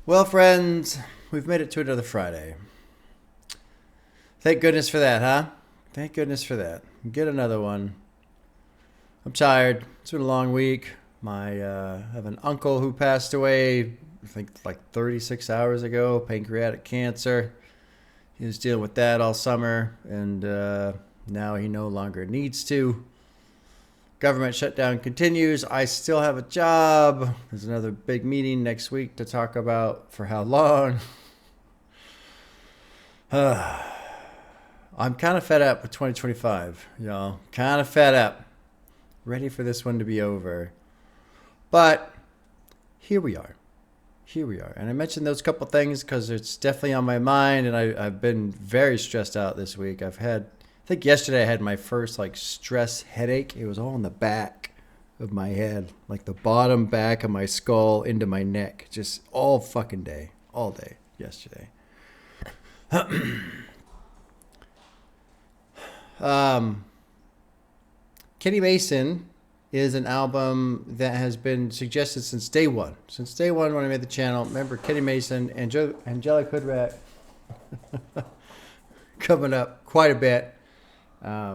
Well, friends, we've made it to another Friday. Thank goodness for that, huh? Thank goodness for that. Get another one. I'm tired. It's been a long week. I have an uncle who passed away, I think like 36 hours ago, pancreatic cancer. He was dealing with that all summer, and now he no longer needs to. Government shutdown continues. I still have a job. There's another big meeting next week to talk about for how long. I'm kind of fed up with 2025, y'all. Kind of fed up. Ready for this one to be over. But here we are. Here we are. And I mentioned those couple things because it's definitely on my mind, and I've been very stressed out this week. I think yesterday I had my first stress headache. It was all in the back of my head, like the bottom back of my skull into my neck, just all fucking day, all day yesterday. Kenny Mason is an album that has been suggested since day one. Since day one when I made the channel. Remember Kenny Mason, Angelic Hoodrat coming up quite a bit. I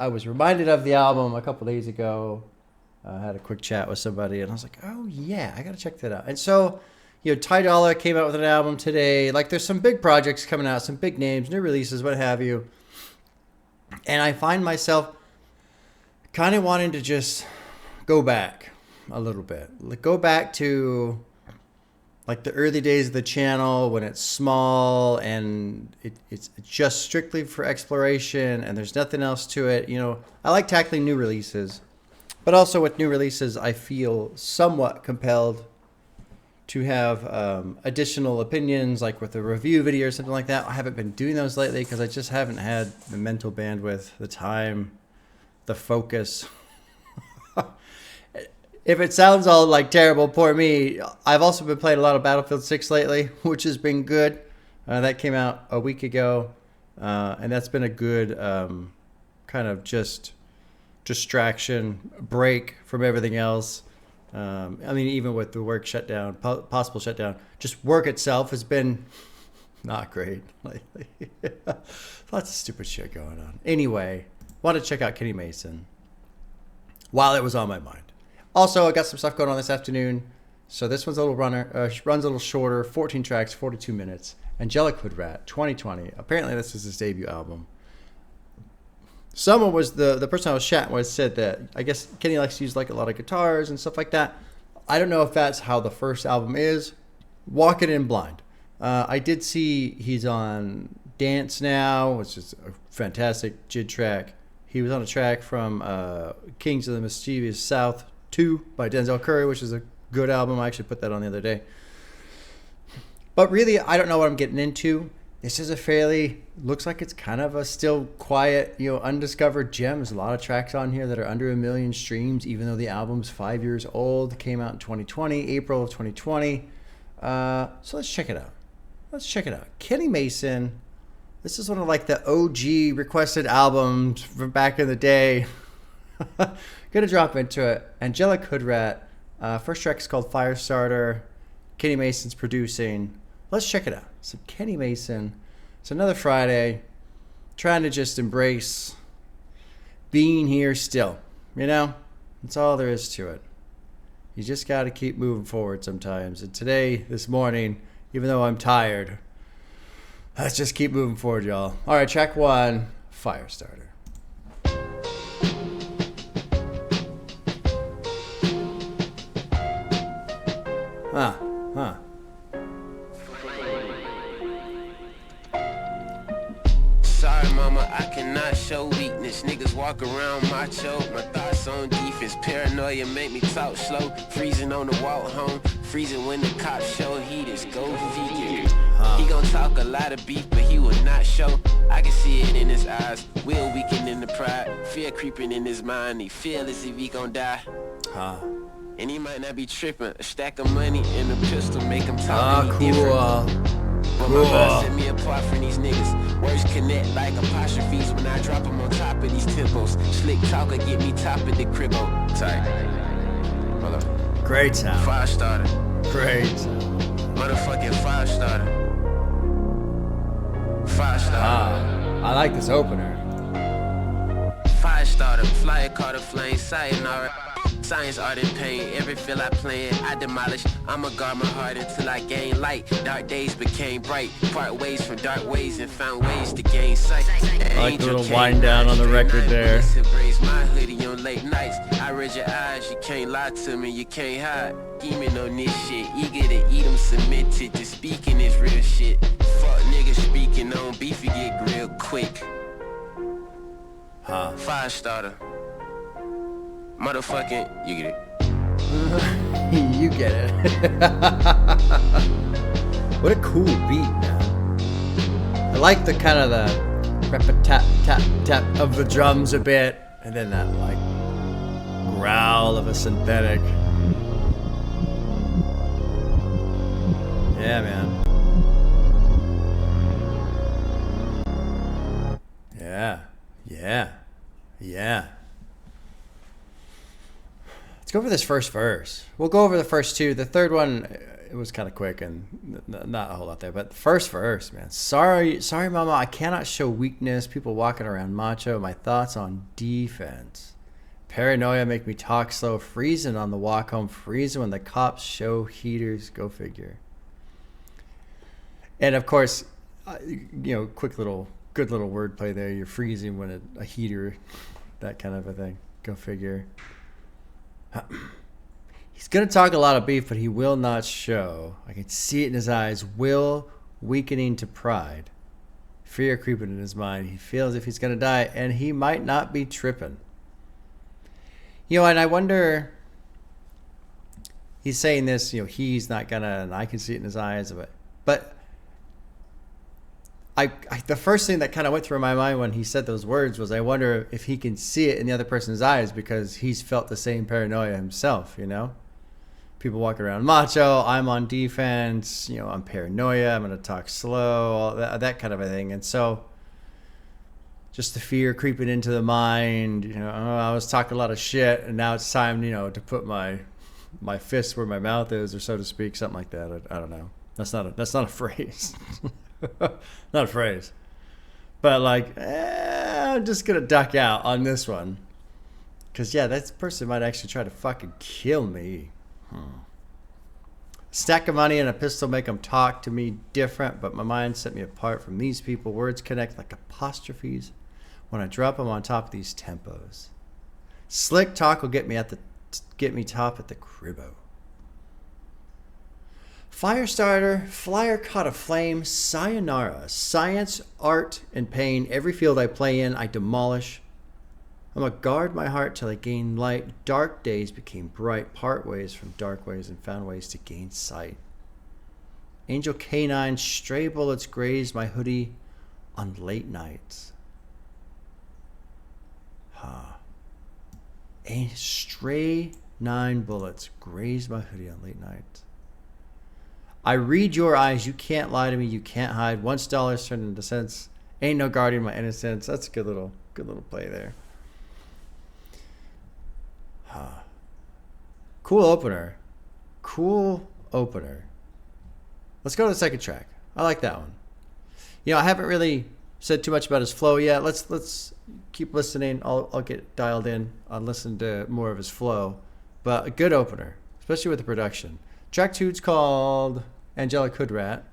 was reminded of the album a couple days ago. I had a quick chat with somebody, and I was like, oh yeah, I gotta check that out. And so, Ty Dolla came out with an album today. There's some big projects coming out, some big names, new releases, what have you. And I find myself kind of wanting to just go back a little bit. Go back to the early days of the channel when it's small and it's just strictly for exploration and there's nothing else to it. I like tackling new releases, but also with new releases, I feel somewhat compelled to have additional opinions, like with a review video or something like that. I haven't been doing those lately because I just haven't had the mental bandwidth, the time, the focus. If it sounds all terrible, poor me. I've also been playing a lot of Battlefield 6 lately, which has been good. That came out a week ago, and that's been a good kind of just distraction, break from everything else. Even with the work shutdown, possible shutdown, just work itself has been not great lately. Lots of stupid shit going on. Anyway, wanted to check out Kenny Mason while it was on my mind. Also, I got some stuff going on this afternoon. So this one's a little runs a little shorter, 14 tracks, 42 minutes. Angelic Hoodrat, 2020. Apparently this is his debut album. Someone was, the person I was chatting with said that, I guess Kenny likes to use a lot of guitars and stuff like that. I don't know if that's how the first album is. Walking in blind. I did see he's on Dance Now, which is a fantastic JID track. He was on a track from Kings of the Mischievous South 2 by Denzel Curry, which is a good album. I actually put that on the other day. But really, I don't know what I'm getting into. This is looks like it's kind of a still quiet, undiscovered gem. There's a lot of tracks on here that are under 1 million streams, even though the album's 5 years old. It came out in 2020, April of 2020. So let's check it out. Kenny Mason. This is one of the OG requested albums from back in the day. Gonna drop into it. Angelic Hoodrat. First track is called Firestarter. Kenny Mason's producing. Let's check it out. So Kenny Mason. It's another Friday. Trying to just embrace being here still. That's all there is to it. You just got to keep moving forward sometimes. And today, this morning, even though I'm tired, let's just keep moving forward, y'all. All right, track 1, Firestarter. Huh. Sorry, mama, I cannot show weakness. Niggas walk around macho. My thoughts on defense. Paranoia make me talk slow. Freezing on the walk home. Freezing when the cops show. He just go vegan. He gon' talk a lot of beef, but he will not show. I can see it in his eyes. Will weaken in the pride. Fear creeping in his mind. He feel as if he gon' die. And he might not be tripping. A stack of money and a pistol make him talk Cool. But my mind set me apart from these niggas. Words connect like apostrophes when I drop them on top of these tempos. Slick talker get me top of the cribbo. Tight. Hold up. Great sound. Firestarter. Great sound. Man, Motherfucking Firestarter. Firestarter. I like this opener. Firestarter, flyer caught a flame, sayonara. Science, art, and pain, every feel I plan, I demolish. I'ma guard my heart until I gain light. Dark days became bright, part ways from dark ways and found ways to gain sight. I like the little wind down on the record there. My hoodie on late nights. I read your eyes, you can't lie to me, you can't hide. Scheming on this shit, eager to eat them cemented. Just speaking is real shit. Fuck niggas speaking on beef, you get grilled quick. Firestarter. Motherfucking, you get it. You get it. What a cool beat, man. I like the kind of the rap-a-tap, tap, tap of the drums a bit, and then that like growl of a synthetic. Yeah, man. Yeah. Let's go for this first verse. We'll go over the first two. The third one, it was kind of quick and not a whole lot there. But the first verse, man. Sorry, mama, I cannot show weakness. People walking around macho. My thoughts on defense. Paranoia make me talk slow. Freezing on the walk home. Freezing when the cops show heaters. Go figure. And of course, good little wordplay there. You're freezing when a heater, that kind of a thing. Go figure. He's going to talk a lot of beef, but he will not show. I can see it in his eyes. Will weakening to pride. Fear creeping in his mind. He feels if he's going to die, and he might not be tripping. And I wonder, he's saying this, he's not going to, and I can see it in his eyes. But the first thing that kind of went through my mind when he said those words was, I wonder if he can see it in the other person's eyes because he's felt the same paranoia himself, People walking around macho, I'm on defense, I'm paranoia, I'm going to talk slow, all that kind of a thing. And so just the fear creeping into the mind, I was talking a lot of shit and now it's time, to put my fist where my mouth is, or so to speak, something like that. I don't know. That's not a phrase. Not a phrase. But I'm just going to duck out on this one. Because, that person might actually try to fucking kill me. Stack of money and a pistol make them talk to me different, but my mind set me apart from these people. Words connect like apostrophes when I drop them on top of these tempos. Slick talk will get me top at the cribbo. Firestarter, flyer caught a flame, sayonara. Science, art, and pain. Every field I play in, I demolish. I'm going to guard my heart till I gain light. Dark days became bright. Part ways from dark ways and found ways to gain sight. Angel canine, stray bullets grazed my hoodie on late nights. Stray 9 bullets grazed my hoodie on late nights. I read your eyes. You can't lie to me. You can't hide. Once dollars turned into cents. Ain't no guardian my innocence. That's a good little play there. Cool opener. Let's go to the second track. I like that one. I haven't really said too much about his flow yet. Let's keep listening. I'll get dialed in on listening to more of his flow. But a good opener, especially with the production. Track 2 is called Angelic Hoodrat.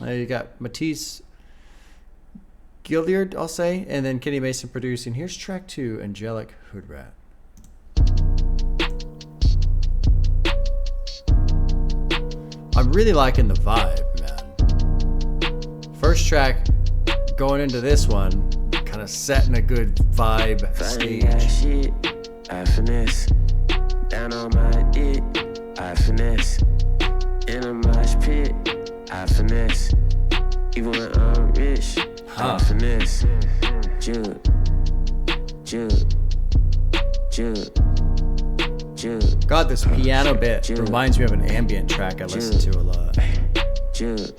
You got Matisse Gilliard, I'll say, and then Kenny Mason producing. Here's track 2, Angelic Hoodrat. I'm really liking the vibe, man. First track, going into this one, kind of setting a good vibe stage. Shit, I finesse. Down on my dick, I finesse. In a mosh pit, I finesse. Even when I'm rich, I finesse. Jude. God, this piano bit reminds me of an ambient track I listen to a lot. Jude.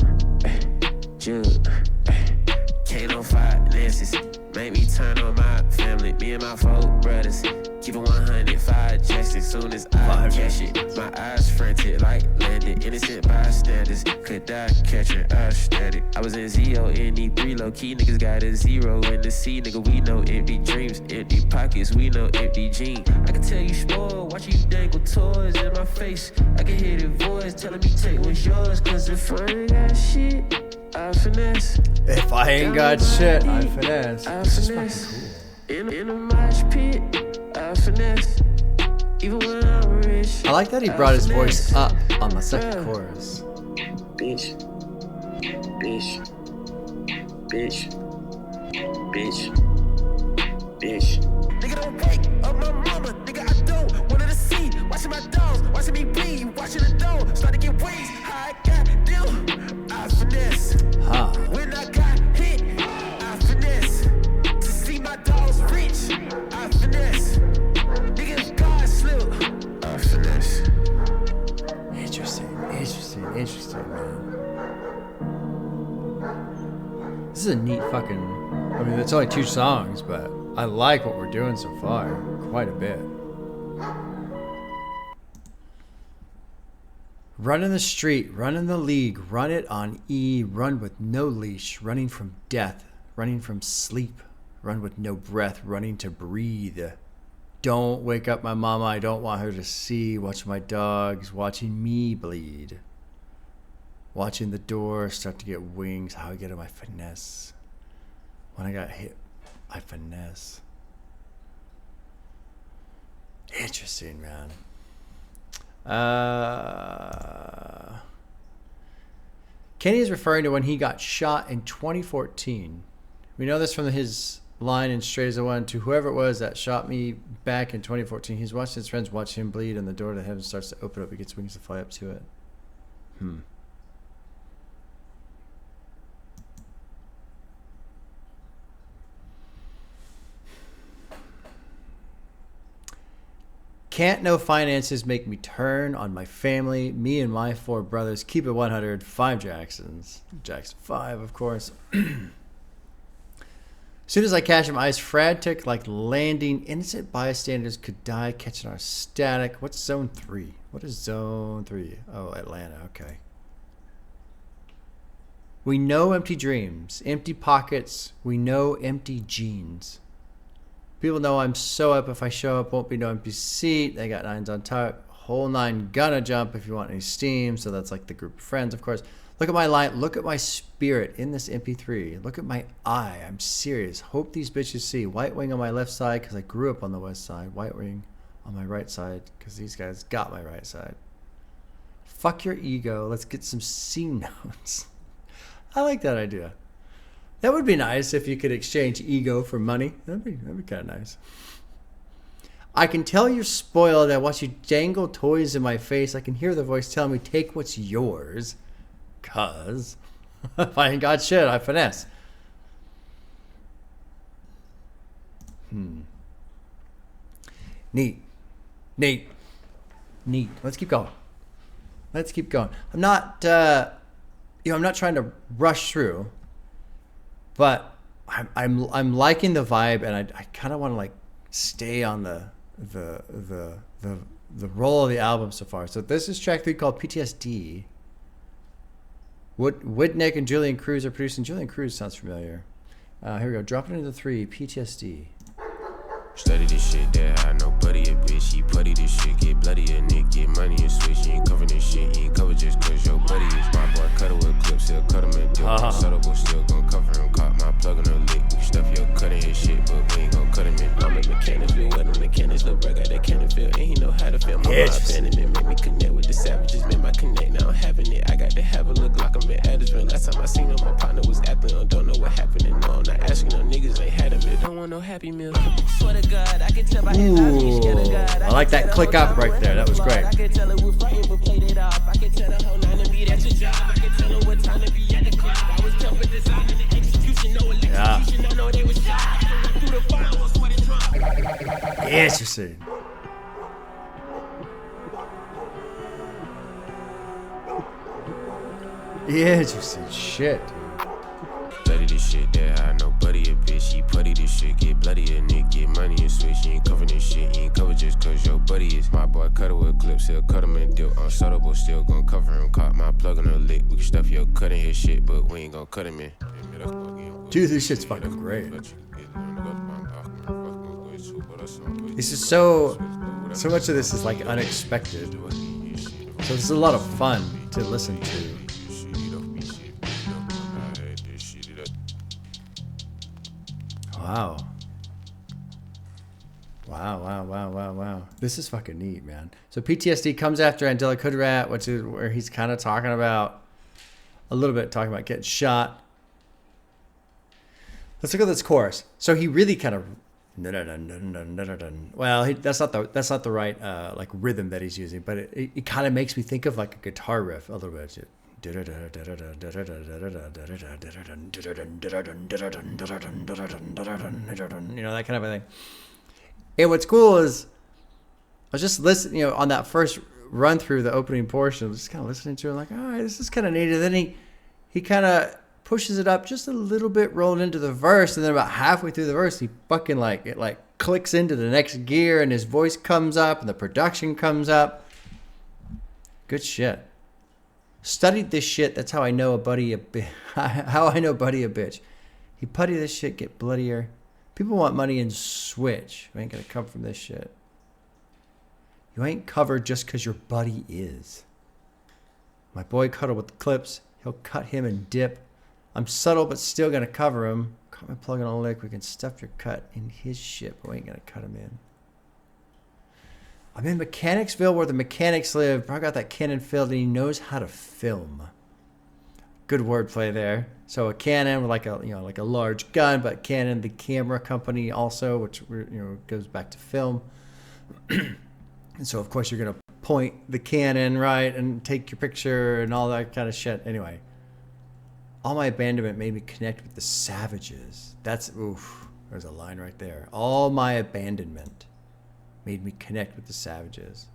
K-Lo finances. Make me turn on my family, me and my 4 brothers. Keep it 105 Jackson, soon as I catch it. My eyes frantic like landed, innocent bystanders. Could die catching, I steady. I was in ZONE3, low key niggas got a 0 in the C. Nigga, we know empty dreams, empty pockets, we know empty jeans. I can tell you spoiled, watch you dangle toys in my face. I can hear the voice telling me take what's yours, cause if I ain't got shit, I finesse. If I ain't got shit, I finesse. This is fucking cool. In a mosh pit, I finesse. Even when I'm rich. I like that he brought his voice up on the second chorus. Bitch. Bitch. Bitch. Bitch. Bitch. Nigga don't pick up my mama. Nigga, I don't want her to see. Watching my dogs, watching me bleed. Watching the door, start to get wings. How I got deal, I finesse. When I got hit, I finesse. To see my dogs rich, I finesse. Nigga, if God slip, I finesse. Interesting, man. This is a neat fucking... I mean, it's only 2 songs, but I like what we're doing so far quite a bit. Run in the street, run in the league, run it on E, run with no leash, running from death, running from sleep, run with no breath, running to breathe. Don't wake up my mama, I don't want her to see, watch my dogs, watching me bleed. Watching the door start to get wings, how I get to my finesse. When I got hit, I finesse. Interesting, man. Kenny is referring to when he got shot in 2014. We know this from his line in Straight as a One, to whoever it was that shot me back in 2014. He's watching his friends watch him bleed, and the door to heaven starts to open up. He gets wings to fly up to it. Can't no finances make me turn on my family, me and my 4 brothers, keep it 100, 5 Jacksons. Jackson 5, of course. As soon as I catch him, eyes frantic like landing. Innocent bystanders could die catching our static. What's zone 3? What is zone 3? Oh, Atlanta, okay. We know empty dreams, empty pockets. We know empty jeans. People know I'm so up. If I show up, won't be no empty seat. They got 9s on top. Whole 9 gonna jump if you want any steam. So that's like the group of friends, of course. Look at my light. Look at my spirit in this MP3. Look at my eye. I'm serious. Hope these bitches see. White wing on my left side because I grew up on the west side. White wing on my right side because these guys got my right side. Fuck your ego. Let's get some C notes. I like that idea. That would be nice if you could exchange ego for money. That'd be kind of nice. I can tell you're spoiled. I watch you dangle toys in my face. I can hear the voice telling me, take what's yours. Cause if I ain't got shit, I finesse. Neat. Let's keep going. I'm not, I'm not trying to rush through. But I'm liking the vibe, and I kind of want to like stay on the roll of the album so far. So this is track 3 called PTSD. Whitnick and Julian Cruz are producing. Julian Cruz sounds familiar. Here we go. Dropping into 3, PTSD. Study this shit, that I know buddy a bitch. He putty this shit, get bloody a nick, get money and switch. You ain't covering this shit, you ain't covered just cause your buddy is my boy. Cut it with clips, he'll cut him and dip. Subtle, still gon' cover him. Caught my plug on the lick. We can stuff your cut in his shit, but we ain't gon' cut him in. I'm a mechanic, feel wet on the cannons. Lil' bro got that cannon feel, and he know how to feel. My mind abandonment make me connect with the savages, make my connect. Now I'm having it. I got to have a look like I'm in Addersville. Last time I seen him, my partner was acting. I don't know what happened. And no, I'm not asking no niggas ain't had him. Don't want no happy meal. Swear to God, I can tell by his eyes he's scared of God. I like that click up right there. That was great. I can tell it was frightened but played it off. I can tell the whole 9 to be at your job. I can tell her what time to be at the club. I was tough with design and the execution. No electrocution. I know they was shot. Through the fire, I was sweating drunk. Interesting. Interesting shit, dude. Study this shit. That I know buddy a bitch. He putty this shit. Get bloody a nigga. Get money and switch. You ain't covering this shit. You ain't covered just cause your buddy is. My boy cut it with clips. He'll cut him and dip. Unsubtle, but still gon' cover him. Caught my plug in a lick. We can stuff your cut in his shit, but we ain't gon' cut him in. Dude, this shit's fucking great. This is so much of this is like unexpected. So it's a lot of fun to listen to. Wow. Wow. This is fucking neat, man. So PTSD comes after Angelic Hoodrat, which is where he's kind of talking about getting shot. Let's look at this chorus. So he really kind of, well, that's not the right like rhythm that he's using, but it kind of makes me think of like a guitar riff a little bit. You know, that kind of a thing. And what's cool is I was just listening, you know, on that first run through the opening portion, I was just kind of listening to it like, all right, this is kind of neat. And then he kind of pushes it up just a little bit, rolling into the verse, and then about halfway through the verse, he fucking like it like clicks into the next gear, and his voice comes up, and the production comes up. Good shit. Studied this shit. That's how I know Buddy a bitch. He putty this shit, get bloodier. People want money and switch. We ain't gonna come from this shit. You ain't covered just cause your buddy is. My boy cuddle with the clips. He'll cut him and dip. I'm subtle, but still gonna cover him. Caught my plug in a lick. We can stuff your cut in his shit, but we ain't gonna cut him in. I'm in Mechanicsville where the mechanics live. Bro got that cannon filled and he knows how to film. Good wordplay there. So a cannon with like a large gun, but Canon, the camera company also, which goes back to film. And so of course you're gonna point the cannon right and take your picture and all that kind of shit. Anyway. All my abandonment made me connect with the savages. There's a line right there. All my abandonment made me connect with the savages.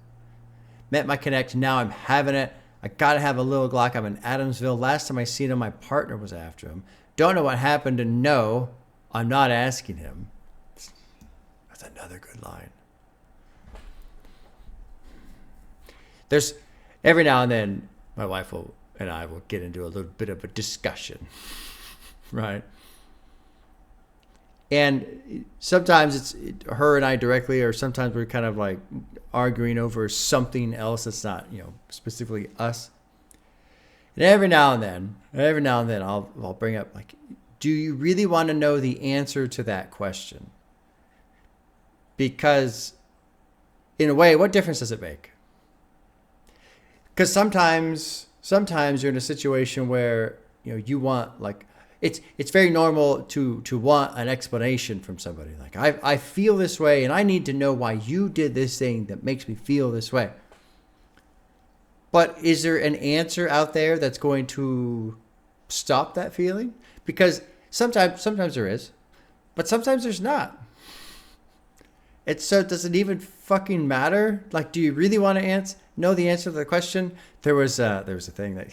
Met my connect, now I'm having it. I gotta have a little Glock. I'm in Adamsville. Last time I seen him, my partner was after him. Don't know what happened to know. I'm not asking him. That's another good line. There's, every now and then, my wife and I will get into a little bit of a discussion, right? And sometimes it's her and I directly, or sometimes we're kind of like arguing over something else that's not, specifically us. And every now and then, I'll bring up like, do you really want to know the answer to that question? Because in a way, what difference does it make? Because sometimes you're in a situation where you want, like, it's very normal to want an explanation from somebody. Like, I feel this way and I need to know why you did this thing that makes me feel this way. But is there an answer out there that's going to stop that feeling? Because sometimes there is, but sometimes there's not. So does it even fucking matter? Like, do you really want to know the answer to the question? There was a thing that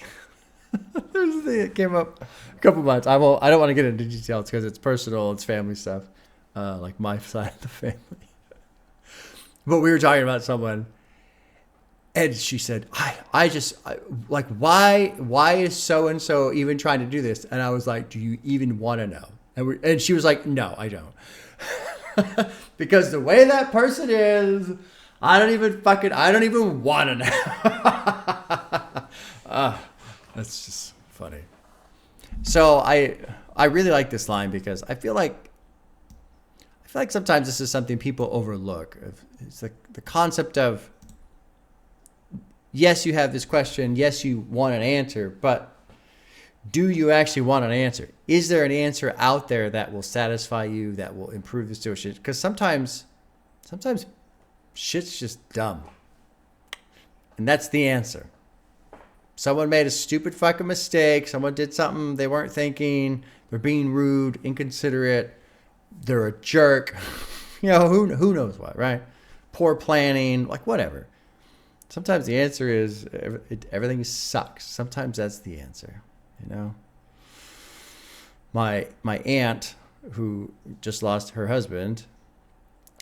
came up a couple months. I don't want to get into details because it's personal, it's family stuff, like my side of the family. But we were talking about someone, and she said, "I just like why is so and so even trying to do this?" And I was like, "Do you even want to know?" And she was like, "No, I don't." Because the way that person is, I don't even want to know. That's just funny. So I really like this line because I feel like sometimes this is something people overlook. It's the concept of, yes, you have this question, yes, you want an answer, but do you actually want an answer? Is there an answer out there that will satisfy you, that will improve the situation? Because sometimes shit's just dumb. And that's the answer. Someone made a stupid fucking mistake. Someone did something they weren't thinking. They're being rude, inconsiderate. They're a jerk. Who knows what, right? Poor planning, like whatever. Sometimes the answer is everything sucks. Sometimes that's the answer. my aunt, who just lost her husband,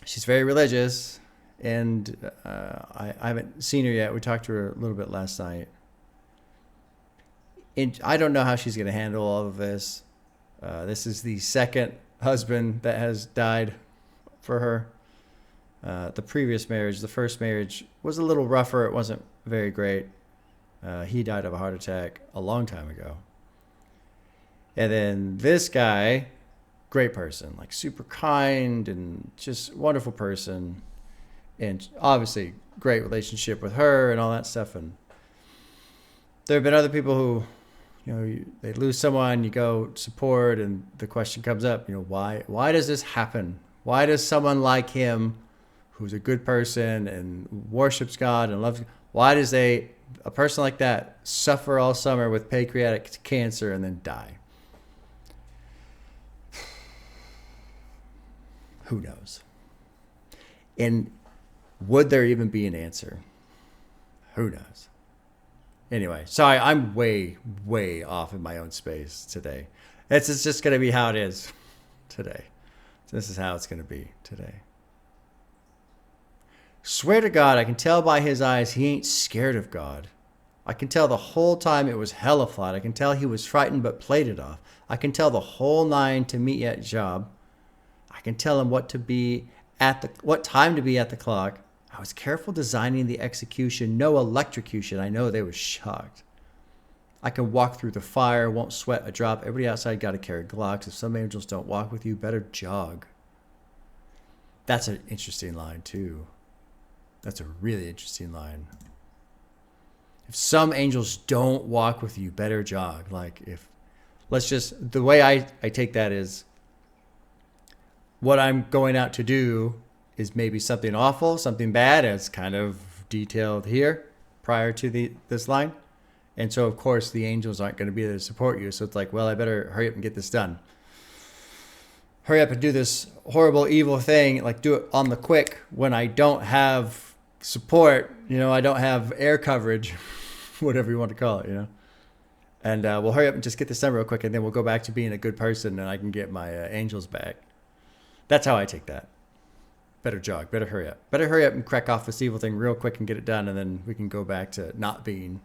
she's very religious, and I haven't seen her yet. We talked to her a little bit last night. And I don't know how she's going to handle all of this. This is the second husband that has died for her. The previous marriage, the first marriage, was a little rougher. It wasn't very great. He died of a heart attack a long time ago. And then this guy, great person, like super kind and just wonderful person. And obviously great relationship with her and all that stuff. And there have been other people who, they lose someone, you go support, and the question comes up, why does this happen? Why does someone like him, who's a good person and worships God and loves God, why does a person like that suffer all summer with pancreatic cancer and then die? Who knows? And would there even be an answer? Who knows? Anyway, sorry, I'm way, way off in my own space today. It's just going to be how it is today. This is how it's going to be today. Swear to God, I can tell by his eyes he ain't scared of God. I can tell the whole time it was hella flat. I can tell he was frightened but played it off. I can tell the whole nine to meet at job. I can tell him what time to be at the clock. I was careful designing the execution, no electrocution. I know they were shocked. I can walk through the fire, won't sweat a drop. Everybody outside got to carry Glocks. If some angels don't walk with you, better jog. That's an interesting line too. That's a really interesting line. If some angels don't walk with you, better jog. The way I take that is, what I'm going out to do is maybe something awful, something bad, as kind of detailed here prior to this line. And so, of course, the angels aren't going to be there to support you. So it's like, well, I better hurry up and get this done. Hurry up and do this horrible, evil thing, like do it on the quick when I don't have support, I don't have air coverage, whatever you want to call it, And we'll hurry up and just get this done real quick, and then we'll go back to being a good person, and I can get my angels back. That's how I take that. Better jog, better hurry up. Better hurry up and crack off this evil thing real quick and get it done, and then we can go back to not being,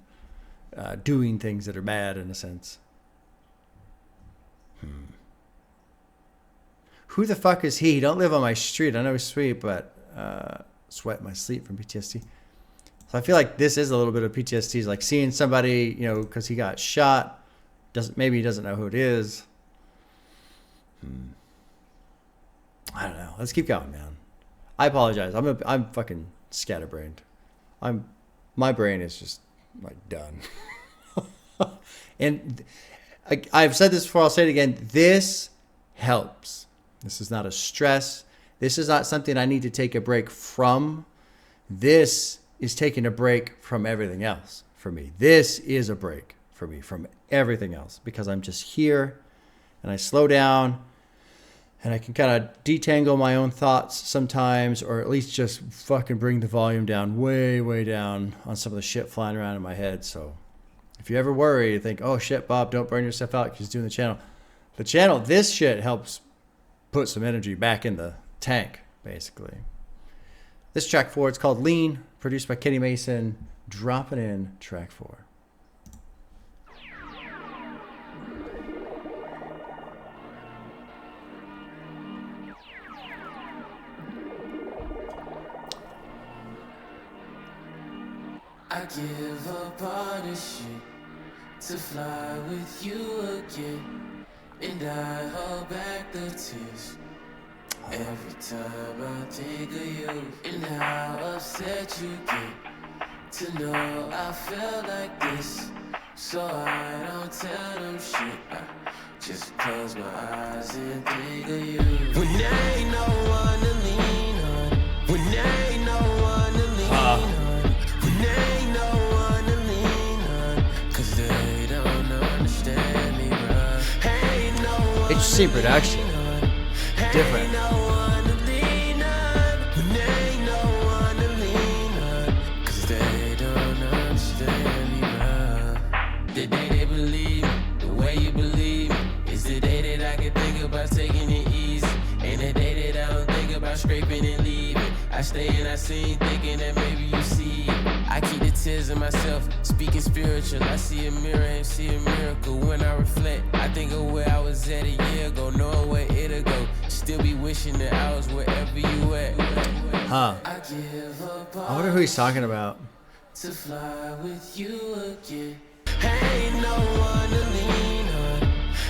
doing things that are bad in a sense. Who the fuck is he? Don't live on my street. I know he's sweet, but sweat my sleep from PTSD. So I feel like this is a little bit of PTSD. It's like seeing somebody, because he got shot. Maybe he doesn't know who it is. I don't know. Let's keep going, man. I apologize. I'm fucking scatterbrained. My brain is just like done. And I've said this before. I'll say it again. This helps. This is not a stress. This is not something I need to take a break from. This is taking a break from everything else for me. This is a break for me from everything else, because I'm just here and I slow down. And I can kind of detangle my own thoughts sometimes, or at least just fucking bring the volume down, way, way down on some of the shit flying around in my head. So if you ever worry, you think, oh shit, Bob, don't burn yourself out because you're doing the channel. This shit helps put some energy back in the tank, basically. This track 4, it's called Lean, produced by Kenny Mason. Dropping in track 4. I give up all this shit to fly with you again, and I hold back the tears every time I think of you, and how upset you get to know I felt like this. So I don't tell them shit, I just close my eyes and think of you. When there ain't no one to lean on, when there ain't no one to lean on, when there ain't no one to lean on, 'cause they don't understand me, bro. Ain't no one. Interesting production. Different. The day they believe, the way you believe, is the day that about taking it easy. Ain't a day that I don't think about scraping and leaving. I stay and I sing, thinking that maybe you see it. I keep the tears in myself, speaking spiritual. I see a mirror and see a miracle. When I reflect, I think of where I was at a year ago, knowing where it'll go. Still be wishing that I was wherever you at. Huh. I wonder who he's talking about. To fly with you again. Ain't no one to lean on.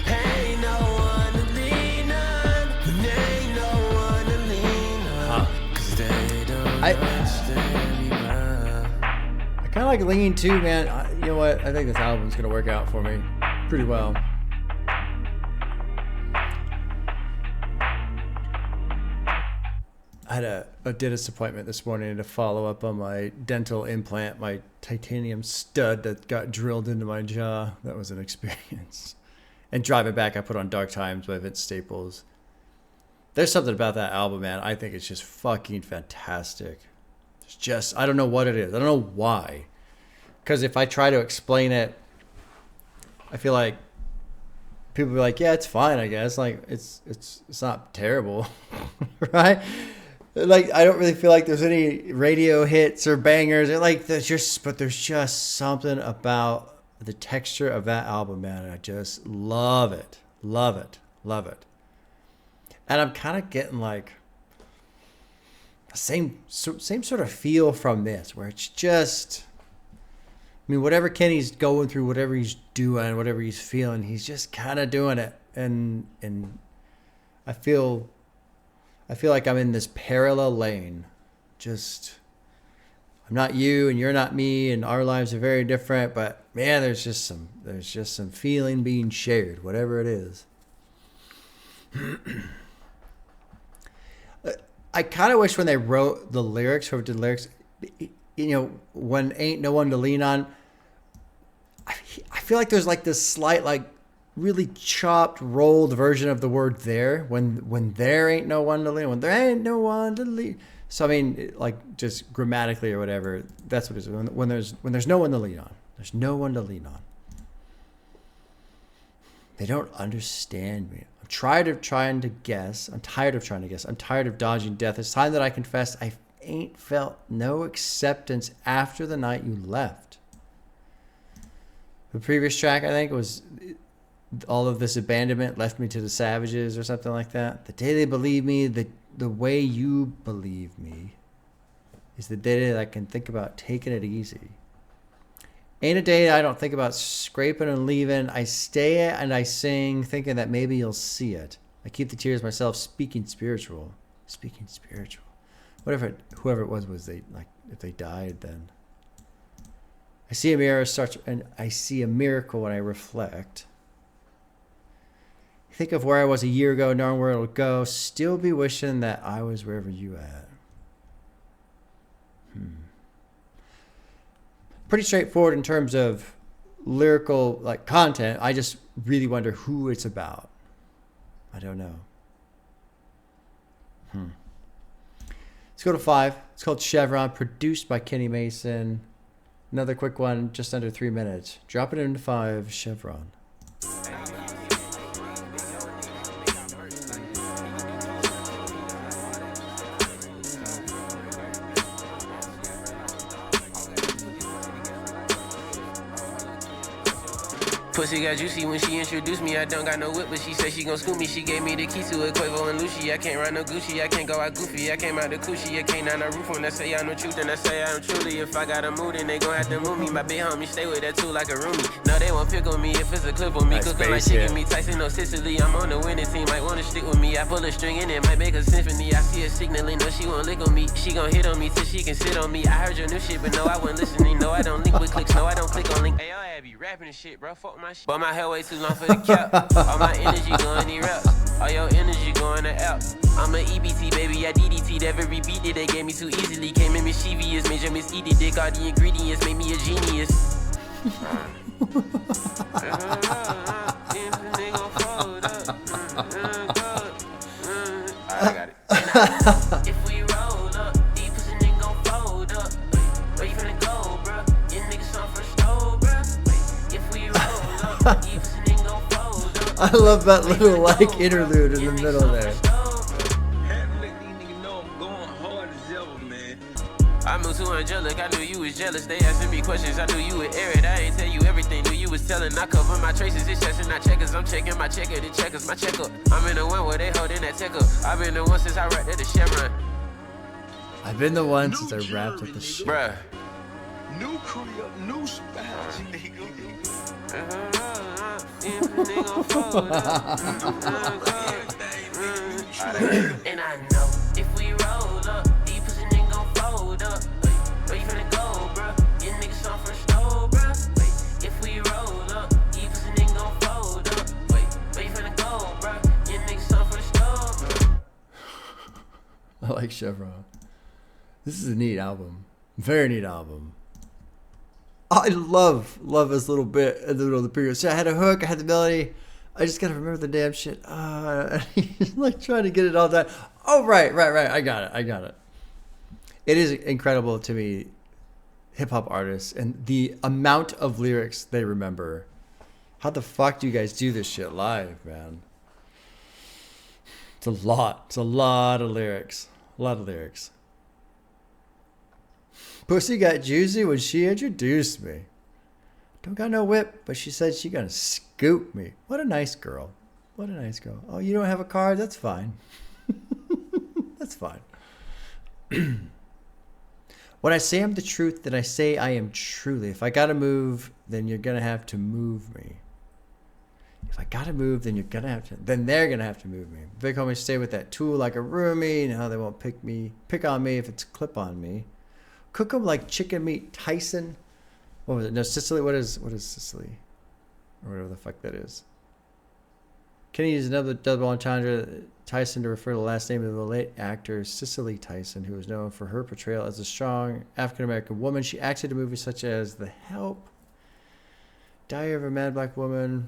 Ain't no one to lean on. Ain't no one to lean on. 'Cause they don't understand me, bro. I kind of like Lean too, man. You know what? I think this album's gonna work out for me pretty well. I had a dentist appointment this morning to follow up on my dental implant, my titanium stud that got drilled into my jaw. That was an experience. And driving back, I put on Dark Times by Vince Staples. There's something about that album, man. I think it's just fucking fantastic. It's just, I don't know what it is. I don't know why. Because if I try to explain it, I feel like people be like, yeah, it's fine, I guess. Like, it's not terrible, right? Like, I don't really feel like there's any radio hits or bangers. There's just something about the texture of that album, man. I just love it. Love it. Love it. And I'm kind of getting like the same sort of feel from this, where it's just, I mean, whatever Kenny's going through, whatever he's doing, whatever he's feeling, he's just kind of doing it. And I feel like I'm in this parallel lane. Just, I'm not you and you're not me, and our lives are very different, but man, there's just some feeling being shared, whatever it is. I kind of wish when they wrote the lyrics, whoever did the lyrics, you know, when ain't no one to lean on, I feel like there's like this slight, like, really chopped, rolled version of the word there. When there ain't no one to lean, when there ain't no one to lean. So I mean, like, just grammatically or whatever, that's what it is. When there's no one to lean on, there's no one to lean on. They don't understand me. I'm tired of trying to guess. I'm tired of dodging death. It's time that I confess I ain't felt no acceptance after the night you left. The previous track, I think, was all of this abandonment left me to the savages or something like that. The day they believe me, the way you believe me, is the day that I can think about taking it easy. Ain't a day I don't think about scraping and leaving. I stay and I sing, thinking that maybe you'll see it. I keep the tears myself, speaking spiritual. Whoever it was they, like, if they died, then I see a mirror and I see a miracle when I reflect. Think of where I was a year ago, knowing where it'll go. Still be wishing that I was wherever you at. Pretty straightforward in terms of lyrical, like, content. I just really wonder who it's about. I don't know. Let's go to 5. It's called Chevron, produced by Kenny Mason. Another quick one, just under 3 minutes. Drop it into 5, Chevron. Pussy got juicy when she introduced me. I don't got no whip, but she said she gon' scoop me. She gave me the keys to it, Quavo and Lucci. I can't ride no Gucci, I can't go out goofy. I came out the coochie, I came down the roof. When I say I'm the truth, and I say I'm truly. If I got a mood, then they gon' have to move me. My big homie stay with that too like a roomie. No, they won't pick on me if it's a clip on me. Nice Cookin' like bass, chicken yeah. me, Tyson or Sicily. I'm on the winning team, might wanna stick with me. I pull a string and it might make a symphony. I see her signaling, no, she won't lick on me. She gon' hit on me till she can sit on me. I heard your new shit, but no, I wasn't listening. No, I don't link with clicks, no, I don't click on link. Hey, I be rapping and shit, bro, fuck my shit. But my hair way too long for the cap. All my energy going in raps. All your energy going to app. I'm a EBT, baby, I DDT'd every beat that they gave me too easily. Came in mischievous, major misedited. Dick all the ingredients, made me a genius. I got it. If we roll up, these pussy niggas gon' fold up. Where you finna go, bruh? Your niggas on first stove, bruh. If we roll up, these pussy niggas gon' fold up. I love that little like interlude in the middle there. I moved to Angelic, I knew you was jealous. They asking me questions, I knew you would air it. I ain't tell you everything, knew you was telling. I cover my traces, it's checks and not checkers. I'm checking my checker, the checkers, my checker. I'm in the one where they holding that ticker. I've been the one since I rapped at the Chevron. I've been the one since I rapped at the shit. Bruh. New career, new spouse, nigga. And I know if we roll up, these pussy niggas gon' fold up. Where you finna go, bruh? Your niggas on first stole, bruh. Wait, if we roll up, these pussy niggas gon' fold up. Wait, where you finna go, bruh? Your niggas on first stole, bruh. I like Chevron. This is a neat album. Very neat album. I love this little bit in the middle of the period. So I had a hook, I had the melody. I just gotta remember the damn shit. He's like trying to get it all done. Oh, right. I got it. It is incredible to me, hip hop artists and the amount of lyrics they remember. How the fuck do you guys do this shit live, man? It's a lot. It's a lot of lyrics. Pussy got juicy when she introduced me. Don't got no whip, but she said she gonna scoop me. What a nice girl. Oh, you don't have a car? That's fine. That's fine. When I say I'm the truth, then I say I am truly. If I gotta move, then you're gonna have to move me. If I gotta move, then they're gonna have to move me. Big homies stay with that tool like a roomie. Now they won't pick on me if it's clip on me. Cook them like chicken meat. Tyson. What was it? No, Sicily. What is Sicily? Or whatever the fuck that is. Can he use another double entendre Tyson to refer to the last name of the late actor Cicely Tyson, who was known for her portrayal as a strong African-American woman. She acted in movies such as The Help, Diary of a Mad Black Woman.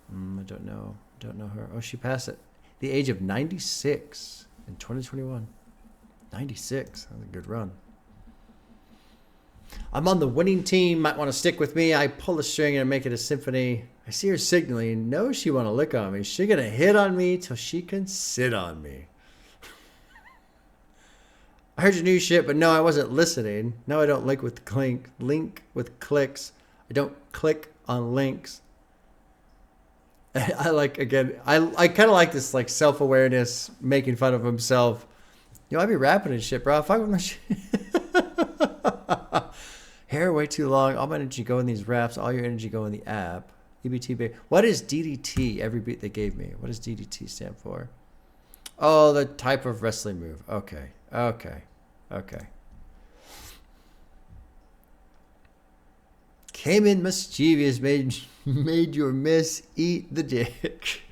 I don't know her. Oh, she passed at the age of 96 in 2021. 96. That was a good run. I'm on the winning team. Might want to stick with me. I pull a string and make it a symphony. I see her signaling. Knows she want to lick on me. She gonna hit on me till she can sit on me. I heard your new shit, but no, I wasn't listening. No, I don't link with clicks. I don't click on links. I like, again, I kind of like this like self-awareness, making fun of himself. Yo, I be rapping and shit, bro. Fuck with my shit. Hair way too long. All my energy go in these raps. All your energy go in the app. EBT, baby. What is DDT? Every beat they gave me. What does DDT stand for? Oh, the type of wrestling move. Okay. Came in mischievous, made your miss eat the dick.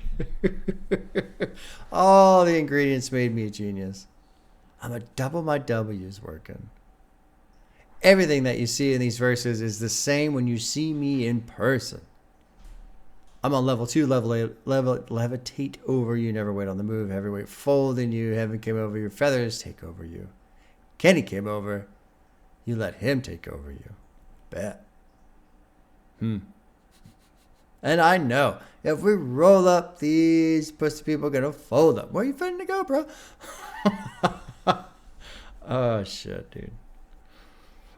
All the ingredients made me a genius. I'm a double my W's working. Everything that you see in these verses is the same when you see me in person. I'm on level 2, levitate over you, never wait on the move, heavyweight fold in you, heaven came over your feathers, take over you. Kenny came over, you let him take over you. Bet. And I know, if we roll up, these pussy people gonna fold up. Where you finna to go, bro? Oh, shit, dude.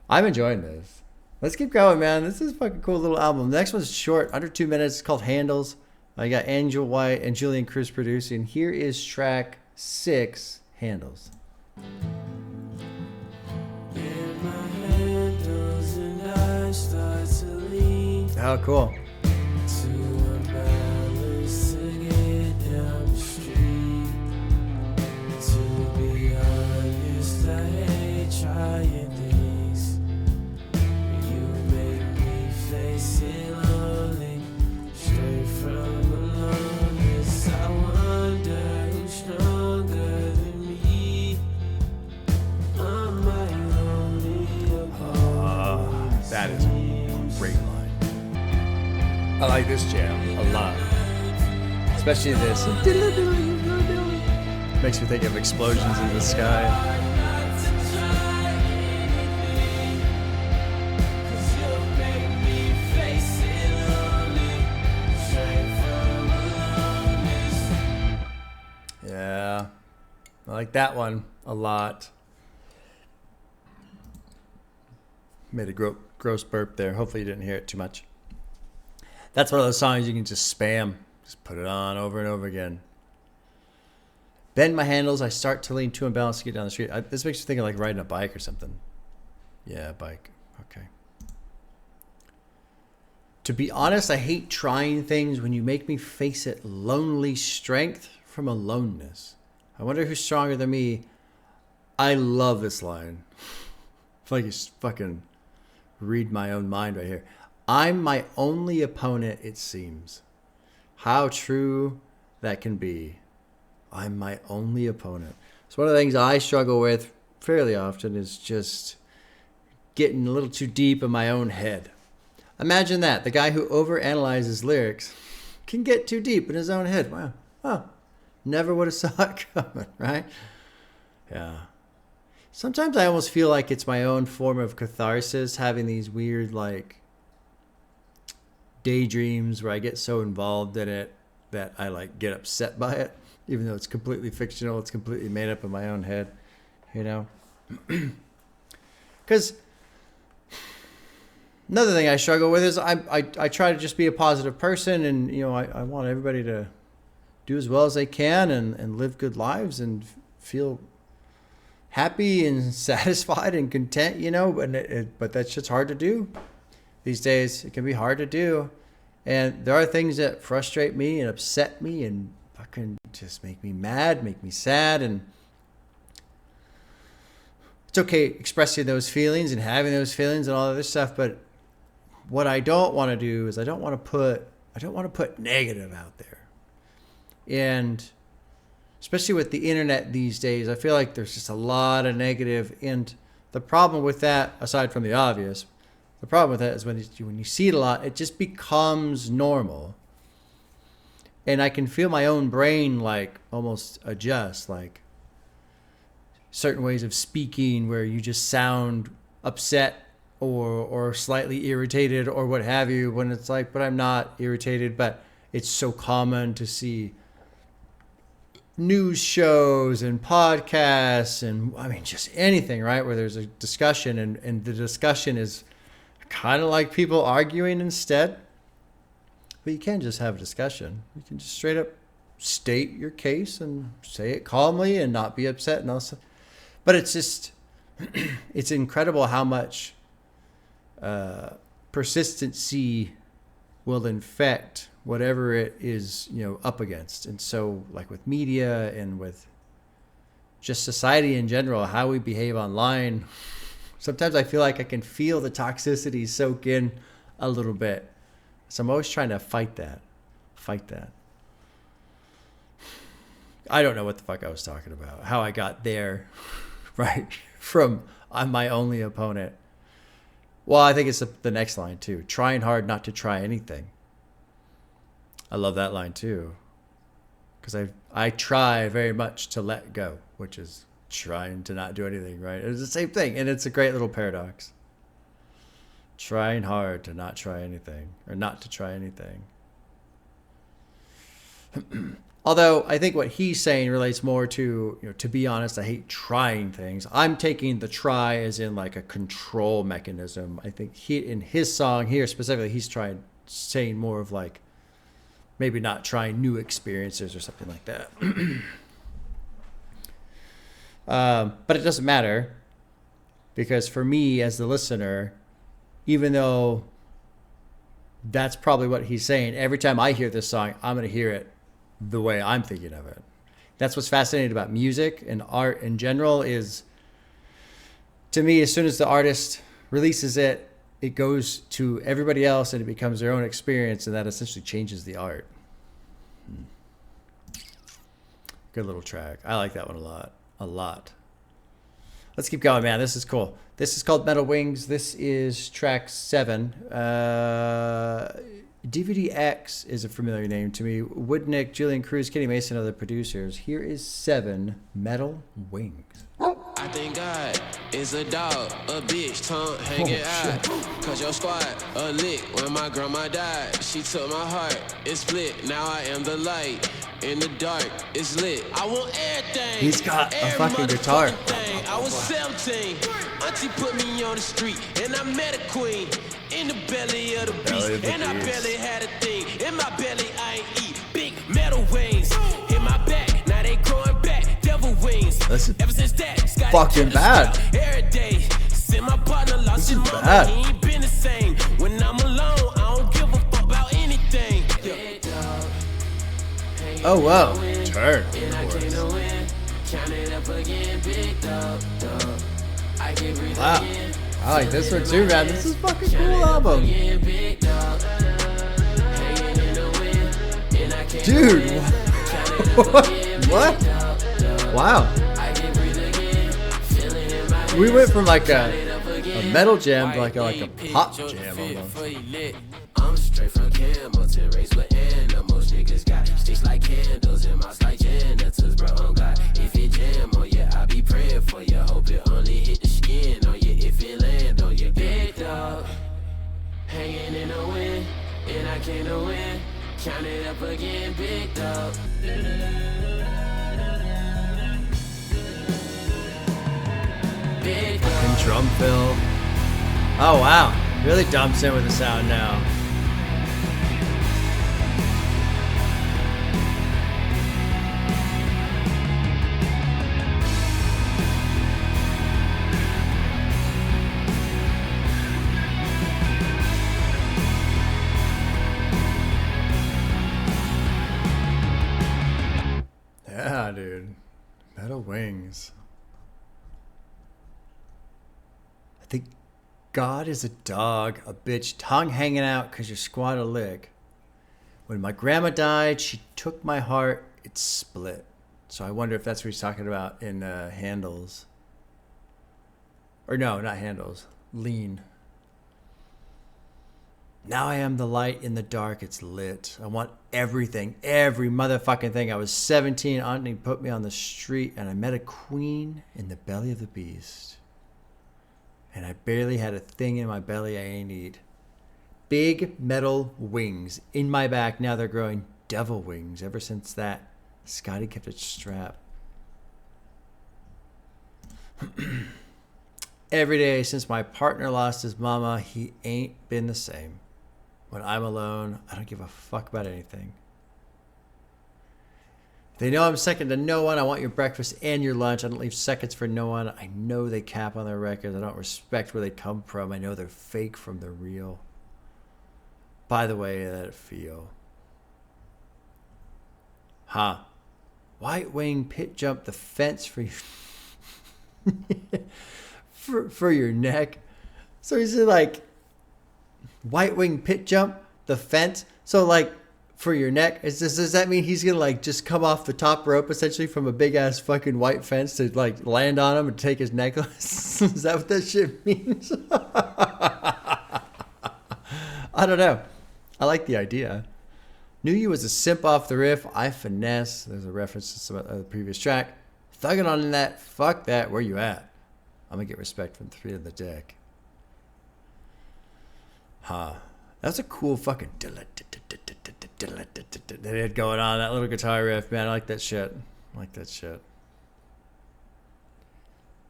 I'm enjoying this. Let's keep going, man. This is a fucking cool little album. The next one's short, under 2 minutes. It's called Handles. I got Angel White and Julian Cruz producing. Here is track 6, Handles. Oh, cool. Trying things, you make me face it lonely. Straight from aloneness, I wonder who's stronger than me. I'm my only opponent. That is a great line. I like this jam a lot, especially this. Makes me think of explosions in the sky. like that one a lot. Made a gross burp there. Hopefully you didn't hear it too much. That's one of those songs you can just spam. Just put it on over and over again. Bend my handles. I start to lean too unbalanced to get down the street. This makes me think of like riding a bike or something. Yeah, bike. Okay. To be honest, I hate trying things when you make me face it. Lonely strength from aloneness. I wonder who's stronger than me. I love this line. I feel like you fucking read my own mind right here. I'm my only opponent, it seems. How true that can be. I'm my only opponent. It's one of the things I struggle with fairly often is just getting a little too deep in my own head. Imagine that. The guy who overanalyzes lyrics can get too deep in his own head. Wow. Huh. Never would have saw it coming, right? Yeah. Sometimes I almost feel like it's my own form of catharsis, having these weird, like, daydreams where I get so involved in it that I, like, get upset by it. Even though it's completely fictional, it's completely made up in my own head, you know? Because another thing I struggle with is I try to just be a positive person, and you know I want everybody to do as well as they can and live good lives and feel happy and satisfied and content, you know. But that's just hard to do these days. It can be hard to do, and there are things that frustrate me and upset me and fucking just make me mad, make me sad, and it's okay expressing those feelings and having those feelings and all other stuff, but what I don't want to do is I don't want to put negative out there. And especially with the internet these days, I feel like there's just a lot of negative. And the problem with that, aside from the obvious, the problem with that is when you see it a lot, it just becomes normal. And I can feel my own brain like almost adjust, like certain ways of speaking where you just sound upset or slightly irritated or what have you, when it's like, but I'm not irritated. But it's so common to see news shows and podcasts and I mean just anything, right, where there's a discussion and the discussion is kind of like people arguing instead. But you can't just have a discussion. You can just straight up state your case and say it calmly and not be upset and also. But it's just it's incredible how much persistency will infect whatever it is, you know, up against. And so like with media and with just society in general, how we behave online, sometimes I feel like I can feel the toxicity soak in a little bit. So I'm always trying to fight that. I don't know what the fuck I was talking about, how I got there, right? From I'm my only opponent. Well, I think it's the next line too. Trying hard not to try anything. I love that line too. Because I try very much to let go, which is trying to not do anything, right? It's the same thing. And it's a great little paradox. Trying hard to not try anything, or not to try anything. Although I think what he's saying relates more to, you know, to be honest, I hate trying things. I'm taking the try as in like a control mechanism. I think in his song here specifically, he's saying more of like maybe not trying new experiences or something like that. But it doesn't matter, because for me as the listener, even though that's probably what he's saying, every time I hear this song, I'm going to hear it the way I'm thinking of it. That's what's fascinating about music and art in general is, to me, as soon as the artist releases it, it goes to everybody else and it becomes their own experience, and that essentially changes the art. Good little track. I like that one a lot. Let's keep going, man. This is cool. This is called Metal Wings. This is track 7. DVD X is a familiar name to me. Woodnick, Julian Cruz, Kenny Mason, other producers. Here is 7, Metal Wings. I think God is a dog, a bitch, tongue hanging out. Cause your squad a lick when my grandma died. She took my heart, it split, now I am the light. In the dark, it's lit. I want everything. He's got a Every fucking guitar. motherfucking thing. I was 17. Auntie put me on the street, and I met a queen. In the belly of the beast, and I barely had a thing. In my belly, I ain't eat. Big metal wings. In my back, now they growing back. Devil wings. This is Ever since that, Scotty fucking bad. every day. Send my partner lost his mama. bad. He ain't been the same. When I'm alone, I don't give a fuck about anything. Oh wow. Turn. Wow. I like this one too, man. This is a fucking cool album. Dude. What? Wow. We went from like a metal jam to like a pop jam almost. I'm straight from Campbellton, raised with animals. Niggas got sticks like candles and mouths like janitors, bro. On God, if it jam on you, I be praying for you. Hope it only hit the skin on you if it land on you. Big dog, hanging in the wind, and I can't win. Count it up again, big dog. Big dog. Fucking drum fill. Oh wow. Really dumps in with the sound now. Yeah, dude. Metal Wings. I think God is a dog, a bitch, tongue hanging out because you squat a lick. When my grandma died, she took my heart, it split. So I wonder if that's what he's talking about in Handles. Or no, not Handles. Lean. Now I am the light in the dark, it's lit. I want everything, every motherfucking thing. I was 17, Auntie put me on the street, and I met a queen in the belly of the beast. And I barely had a thing in my belly I ain't eat. Big metal wings in my back. Now they're growing devil wings. Ever since that, Scotty kept it strapped. Every day since my partner lost his mama, he ain't been the same. When I'm alone, I don't give a fuck about anything. They know I'm second to no one. I want your breakfast and your lunch. I don't leave seconds for no one. I know they cap on their records. I don't respect where they come from. I know they're fake from the real. By the way, that feel. Huh. White wing pit jump the fence for you. for your neck. So he's like, white wing pit jump the fence. So like, for your neck, does that mean he's gonna like just come off the top rope essentially from a big ass fucking white fence to like land on him and take his necklace? Is that what that shit means? I don't know. I like the idea. Knew you was a simp off the riff. I finesse. There's a reference to some other previous track. Thugging on that. Fuck that. Where you at? I'm gonna get respect from 3 of the deck. Huh. That's a cool fucking they had going on, that little guitar riff, man. I like that shit. I like that shit.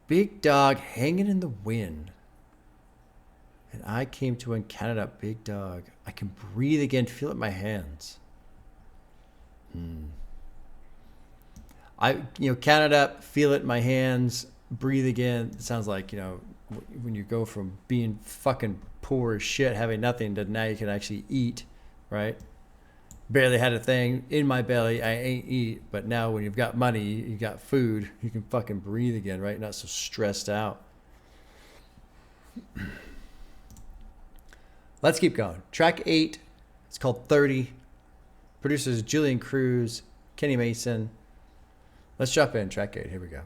Big dog hanging in the wind. And I came to encounter that big dog. I can breathe again, feel it in my hands. I count it up, feel it in my hands, breathe again. It sounds like, when you go from being fucking poor as shit, having nothing, to now you can actually eat, right? Barely had a thing in my belly, I ain't eat. But now when you've got money, you got food, you can fucking breathe again, right? Not so stressed out. Let's keep going. Track 8, it's called 30. Producers Julian Cruz, Kenny Mason. Let's jump in. Track 8, here we go.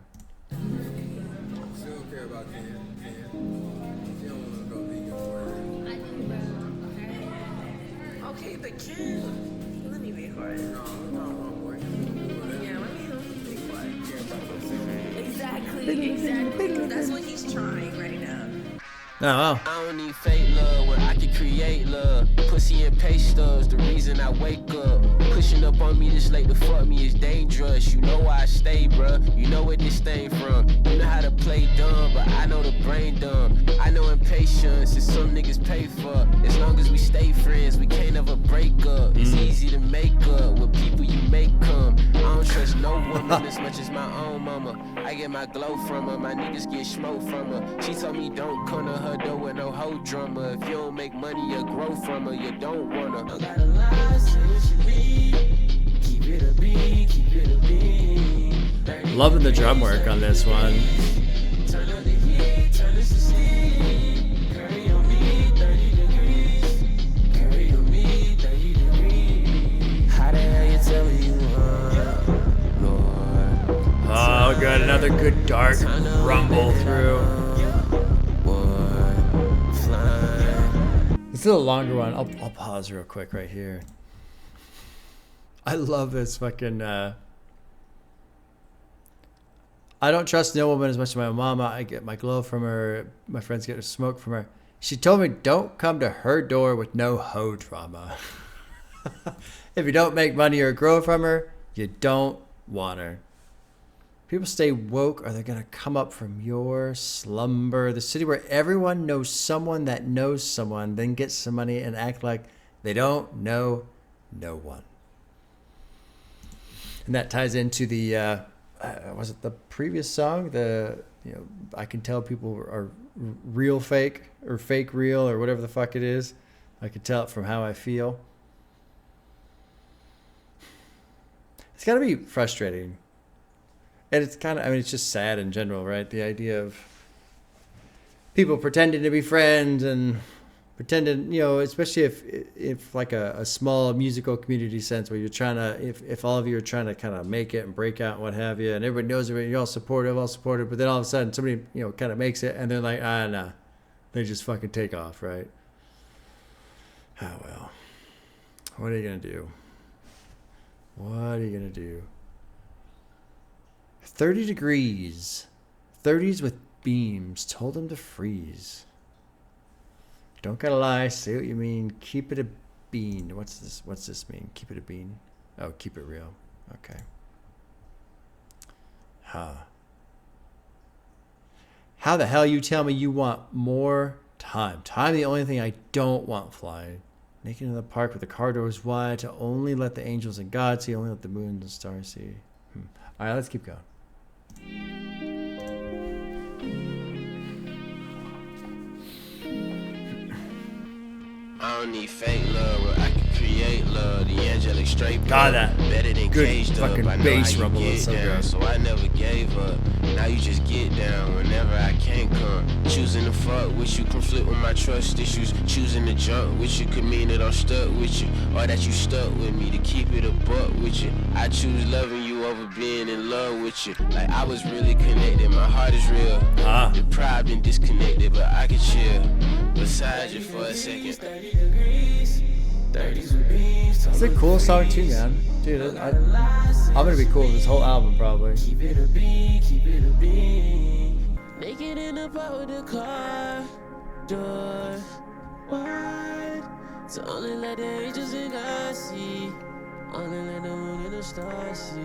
Okay, but Ken, let me be quiet. Yeah, let me be quiet. Exactly. That's what he's trying right now. Oh. I don't need fake love when I can create love. Pussy and pay stubs, the reason I wake up. pushing up on me this late to fuck me is dangerous. You know why I stay, bruh. You know where this thing from. You know how to play dumb, but I know the brain dumb. I know impatience is some niggas pay for. As long as we stay friends, we can't ever break up. It's easy to make up with people you make come. I don't trust no woman as much as my own mama. I get my glow from her, my niggas get smoke from her. She told me don't come to her door with no hoe drama. If you don't make money, you grow from her, you don't wanna. I gotta lie, say what you mean. Keep it a bean, keep it a bean. Loving the drum work on this one. Turn up the heat, turn this to steam. Curry on me, 30 degrees. Curry on me, 30 degrees. How the hell you tell me you want, Lord? Oh, good. Another good dark rumble through. This is a longer one. I'll pause real quick right here. I love this fucking... I don't trust no woman as much as my mama. I get my glow from her. My friends get a smoke from her. She told me don't come to her door with no hoe drama. If you don't make money or grow from her, you don't want her. People stay woke or they're going to come up from your slumber. The city where everyone knows someone that knows someone, then get some money and act like they don't know no one. And that ties into the... was it the previous song? I can tell people are real fake or fake real or whatever the fuck it is. I can tell it from how I feel. It's got to be frustrating. And it's kind of, it's just sad in general, right? The idea of people pretending to be friends and pretending, especially if like a small musical community sense where you're trying to, if all of you are trying to kind of make it and break out and what have you, and everybody knows everybody, you're all supportive, but then all of a sudden somebody, kind of makes it and they're like, nah. They just fucking take off, right? Oh, well. What are you going to do? What are you going to do? 30 degrees. 30s with beams. Told them to freeze. Don't gotta lie. Say what you mean. Keep it a bean. What's this mean? Keep it a bean. Oh, keep it real. Okay. How the hell you tell me you want more time? Time the only thing I don't want flying. Naked in the park with the car doors wide to only let the angels and God see, only let the moon and stars see. All right, let's keep going. I don't need fake love, but I can create love. The angelic straight God, that better than good caged fucking up. I know bass how you rumble get is so down, good. so I never gave up. Now you just get down whenever I can't come. Choosing to fuck with you conflict with my trust issues. Choosing to jump with you could mean that I'm stuck with you, or that you stuck with me to keep it a buck with you. I choose loving you over being in love with you. Like I was really connected, my heart is real. The pride been disconnected, but I can chill beside you for a second. 30 degrees, 30s with beams. It's a cool song too, man. Dude, I'm gonna be cool with this whole album probably. Keep it a bean, keep it a bean. Naked in the park with the car door wide, to only let the angels and God see, only let the moon and the stars see.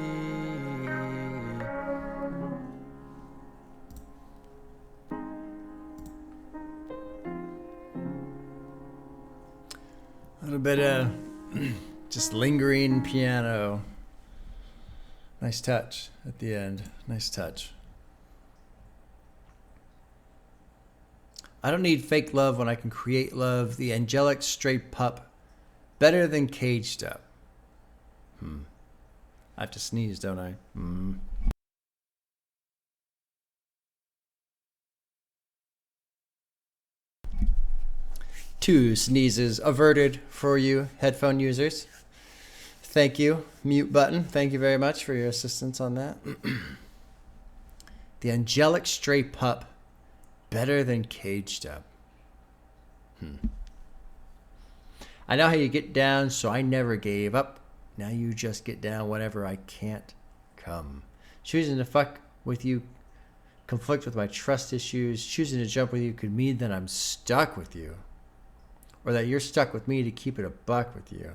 A little bit of just lingering piano. Nice touch at the end. Nice touch. I don't need fake love when I can create love. The angelic stray pup. Better than caged up. I have to sneeze, don't I? Two sneezes averted for you headphone users. Thank you. Mute button. Thank you very much for your assistance on that. The angelic stray pup. Better than caged up. I know how you get down, so I never gave up. Now you just get down whenever I can't come. Choosing to fuck with you conflict with my trust issues. Choosing to jump with you could mean that I'm stuck with you. Or that you're stuck with me to keep it a buck with you.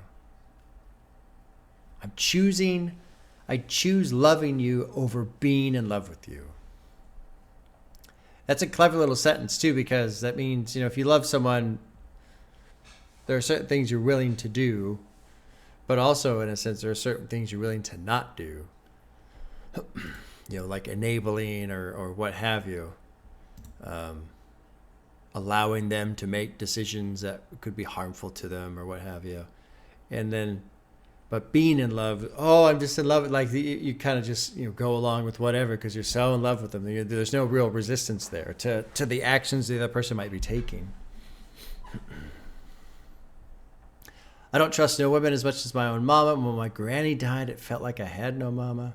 I choose loving you over being in love with you. That's a clever little sentence too, because that means, if you love someone, there are certain things you're willing to do, but also in a sense, there are certain things you're willing to not do. Like enabling or what have you. Allowing them to make decisions that could be harmful to them or what have you. But being in love, I'm just in love. Like you kind of just go along with whatever because you're so in love with them. There's no real resistance there to the actions the other person might be taking. I don't trust no women as much as my own mama. When my granny died, it felt like I had no mama.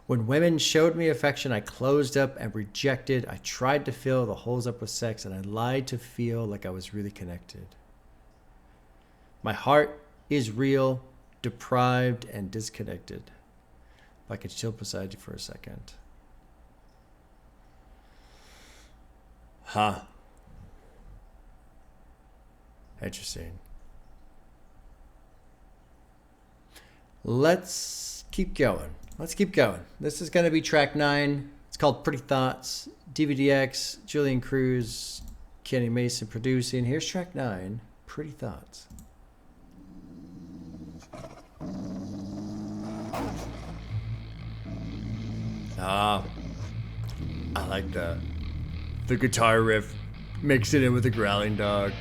When women showed me affection, I closed up and rejected. I tried to fill the holes up with sex, and I lied to feel like I was really connected. My heart is real, deprived, and disconnected. If I could chill beside you for a second. Interesting. Let's keep going. This is going to be track 9. It's called Pretty Thoughts. DVDX, Julian Cruz, Kenny Mason producing. Here's track 9, Pretty Thoughts. I like that. The guitar riff, mix it in with the growling dog.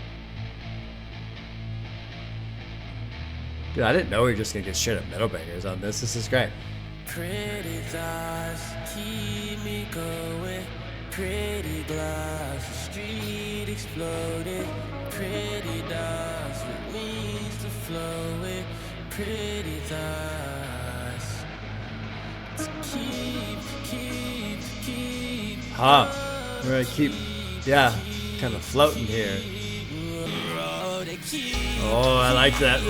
Dude, I didn't know we were just gonna get shit at metal bangers on this. This is great. Pretty thoughts keep me going. Pretty glass, the street exploded. Pretty dots with wings to flow with. Pretty thoughts to keep. We're gonna keep, kind of floating here. Oh, I like that.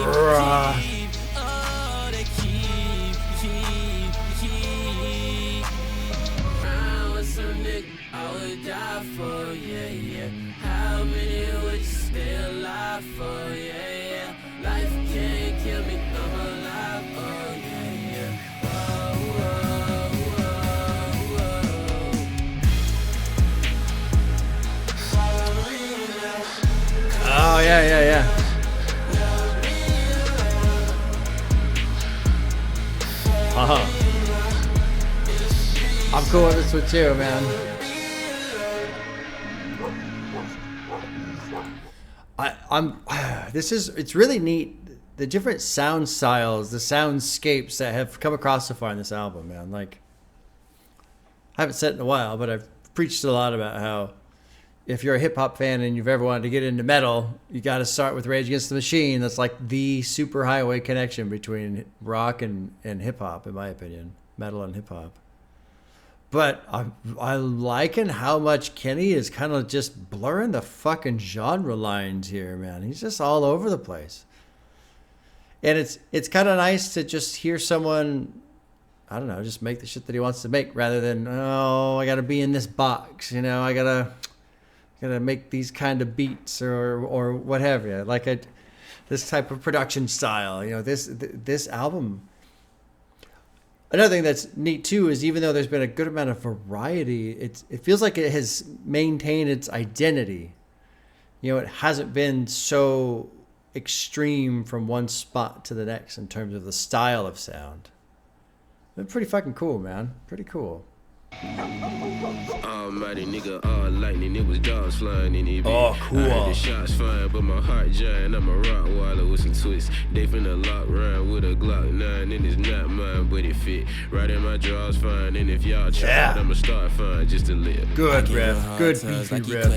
I would die for, yeah. How many would you stay alive for, yeah. Life can't kill me, I'm alive, oh, yeah. Oh, yeah. I'm cool with this with you, man. It's really neat. The different sound styles, the soundscapes that have come across so far in this album, man. Like, I haven't said it in a while, but I've preached a lot about how if you're a hip hop fan and you've ever wanted to get into metal, you got to start with Rage Against the Machine. That's like the superhighway connection between rock and hip hop, in my opinion, metal and hip hop. But I'm liking how much Kenny is kind of just blurring the fucking genre lines here, man. He's just all over the place. And it's kind of nice to just hear someone, I don't know, just make the shit that he wants to make rather than, I got to be in this box, I got to make these kind of beats or what have you. Like this type of production style, this album. Another thing that's neat too is even though there's been a good amount of variety, it feels like it has maintained its identity. It hasn't been so extreme from one spot to the next in terms of the style of sound. It's pretty fucking cool, man. Pretty cool. Almighty nigga, all lightning, it was dogs flying in it. Oh, cool. I heard the shots flying, but my heart giant. I'm a rock waller with some twists. They finna lock round with a Glock 9, and it's not mine, but it fit right in my drawers fine. And if y'all try, I'ma start fine just to live. Good riff, good beefy riff.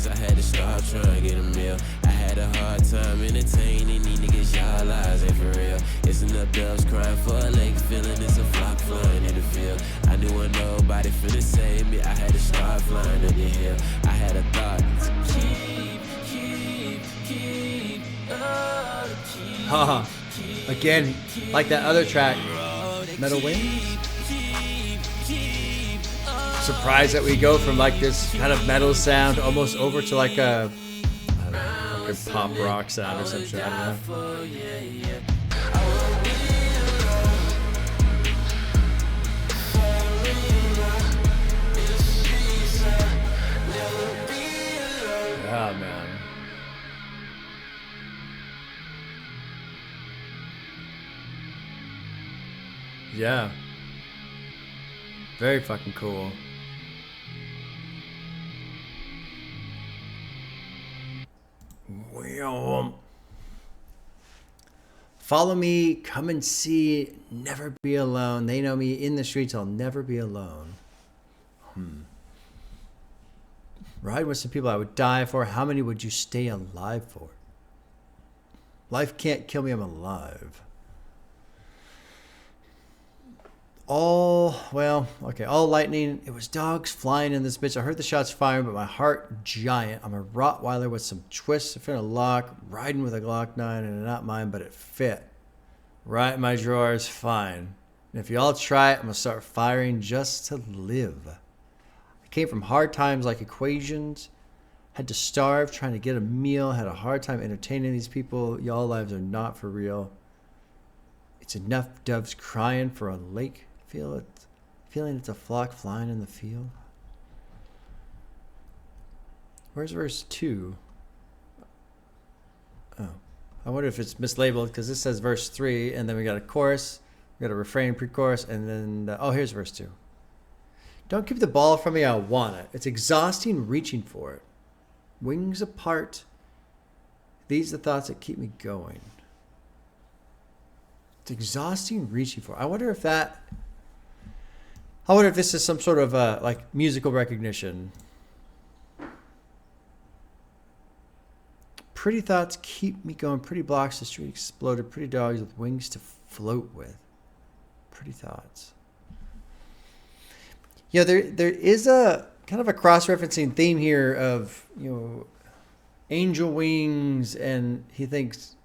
I had to start trying to get a meal. I had a hard time entertaining these niggas. Y'all lies ain't for real. It's enough doves crying for a lake feeling. It's a flock flying in the field. I knew when nobody finna save me. I had to start flying in the hill. I had a thought to keep. Again, like that other track, Metal Wings. Surprised that we go from like this kind of metal sound almost over to like a pop rock sound or some shit. I don't know. Yeah. Very fucking cool. Well, follow me, come and see, never be alone. They know me in the streets, I'll never be alone. Ride with some people I would die for. How many would you stay alive for? Life can't kill me, I'm alive. All lightning. It was dogs flying in this bitch. I heard the shots firing, but my heart giant. I'm a Rottweiler with some twists to fit a lock, riding with a Glock 9, and not mine, but it fit. Right in my drawers, fine. And if y'all try it, I'm gonna start firing just to live. I came from hard times like equations. Had to starve trying to get a meal. Had a hard time entertaining these people. Y'all lives are not for real. It's enough doves crying for a lake. Feeling it's a flock flying in the field. Where's verse 2? Oh, I wonder if it's mislabeled because this says verse 3, and then we got a chorus, we got a refrain, pre-chorus, and then here's verse 2. Don't keep the ball from me, I want it. It's exhausting reaching for it. Wings apart. These are the thoughts that keep me going. It's exhausting reaching for it. I wonder if this is some sort of like musical recognition. Pretty thoughts keep me going. Pretty blocks the street exploded. Pretty dogs with wings to float with. Pretty thoughts. Yeah, there is a kind of a cross-referencing theme here of, angel wings, and he thinks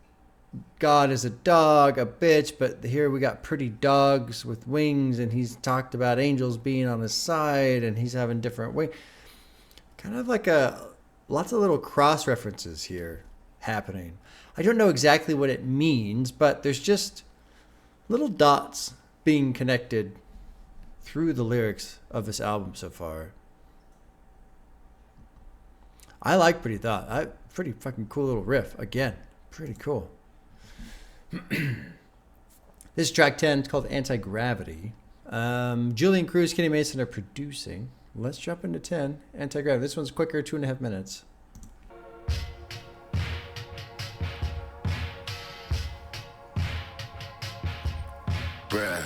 God is a dog, a bitch, but here we got pretty dogs with wings, and he's talked about angels being on his side, and he's having different wings. Kind of like lots of little cross references here happening. I don't know exactly what it means, but there's just little dots being connected through the lyrics of this album so far. I like Pretty Thought. Pretty fucking cool little riff. Again, pretty cool. This is track 10. It's called Anti-Gravity. Julian Cruz, Kenny Mason are producing. Let's jump into 10. Anti-Gravity. This one's quicker, 2.5 minutes. Bruh.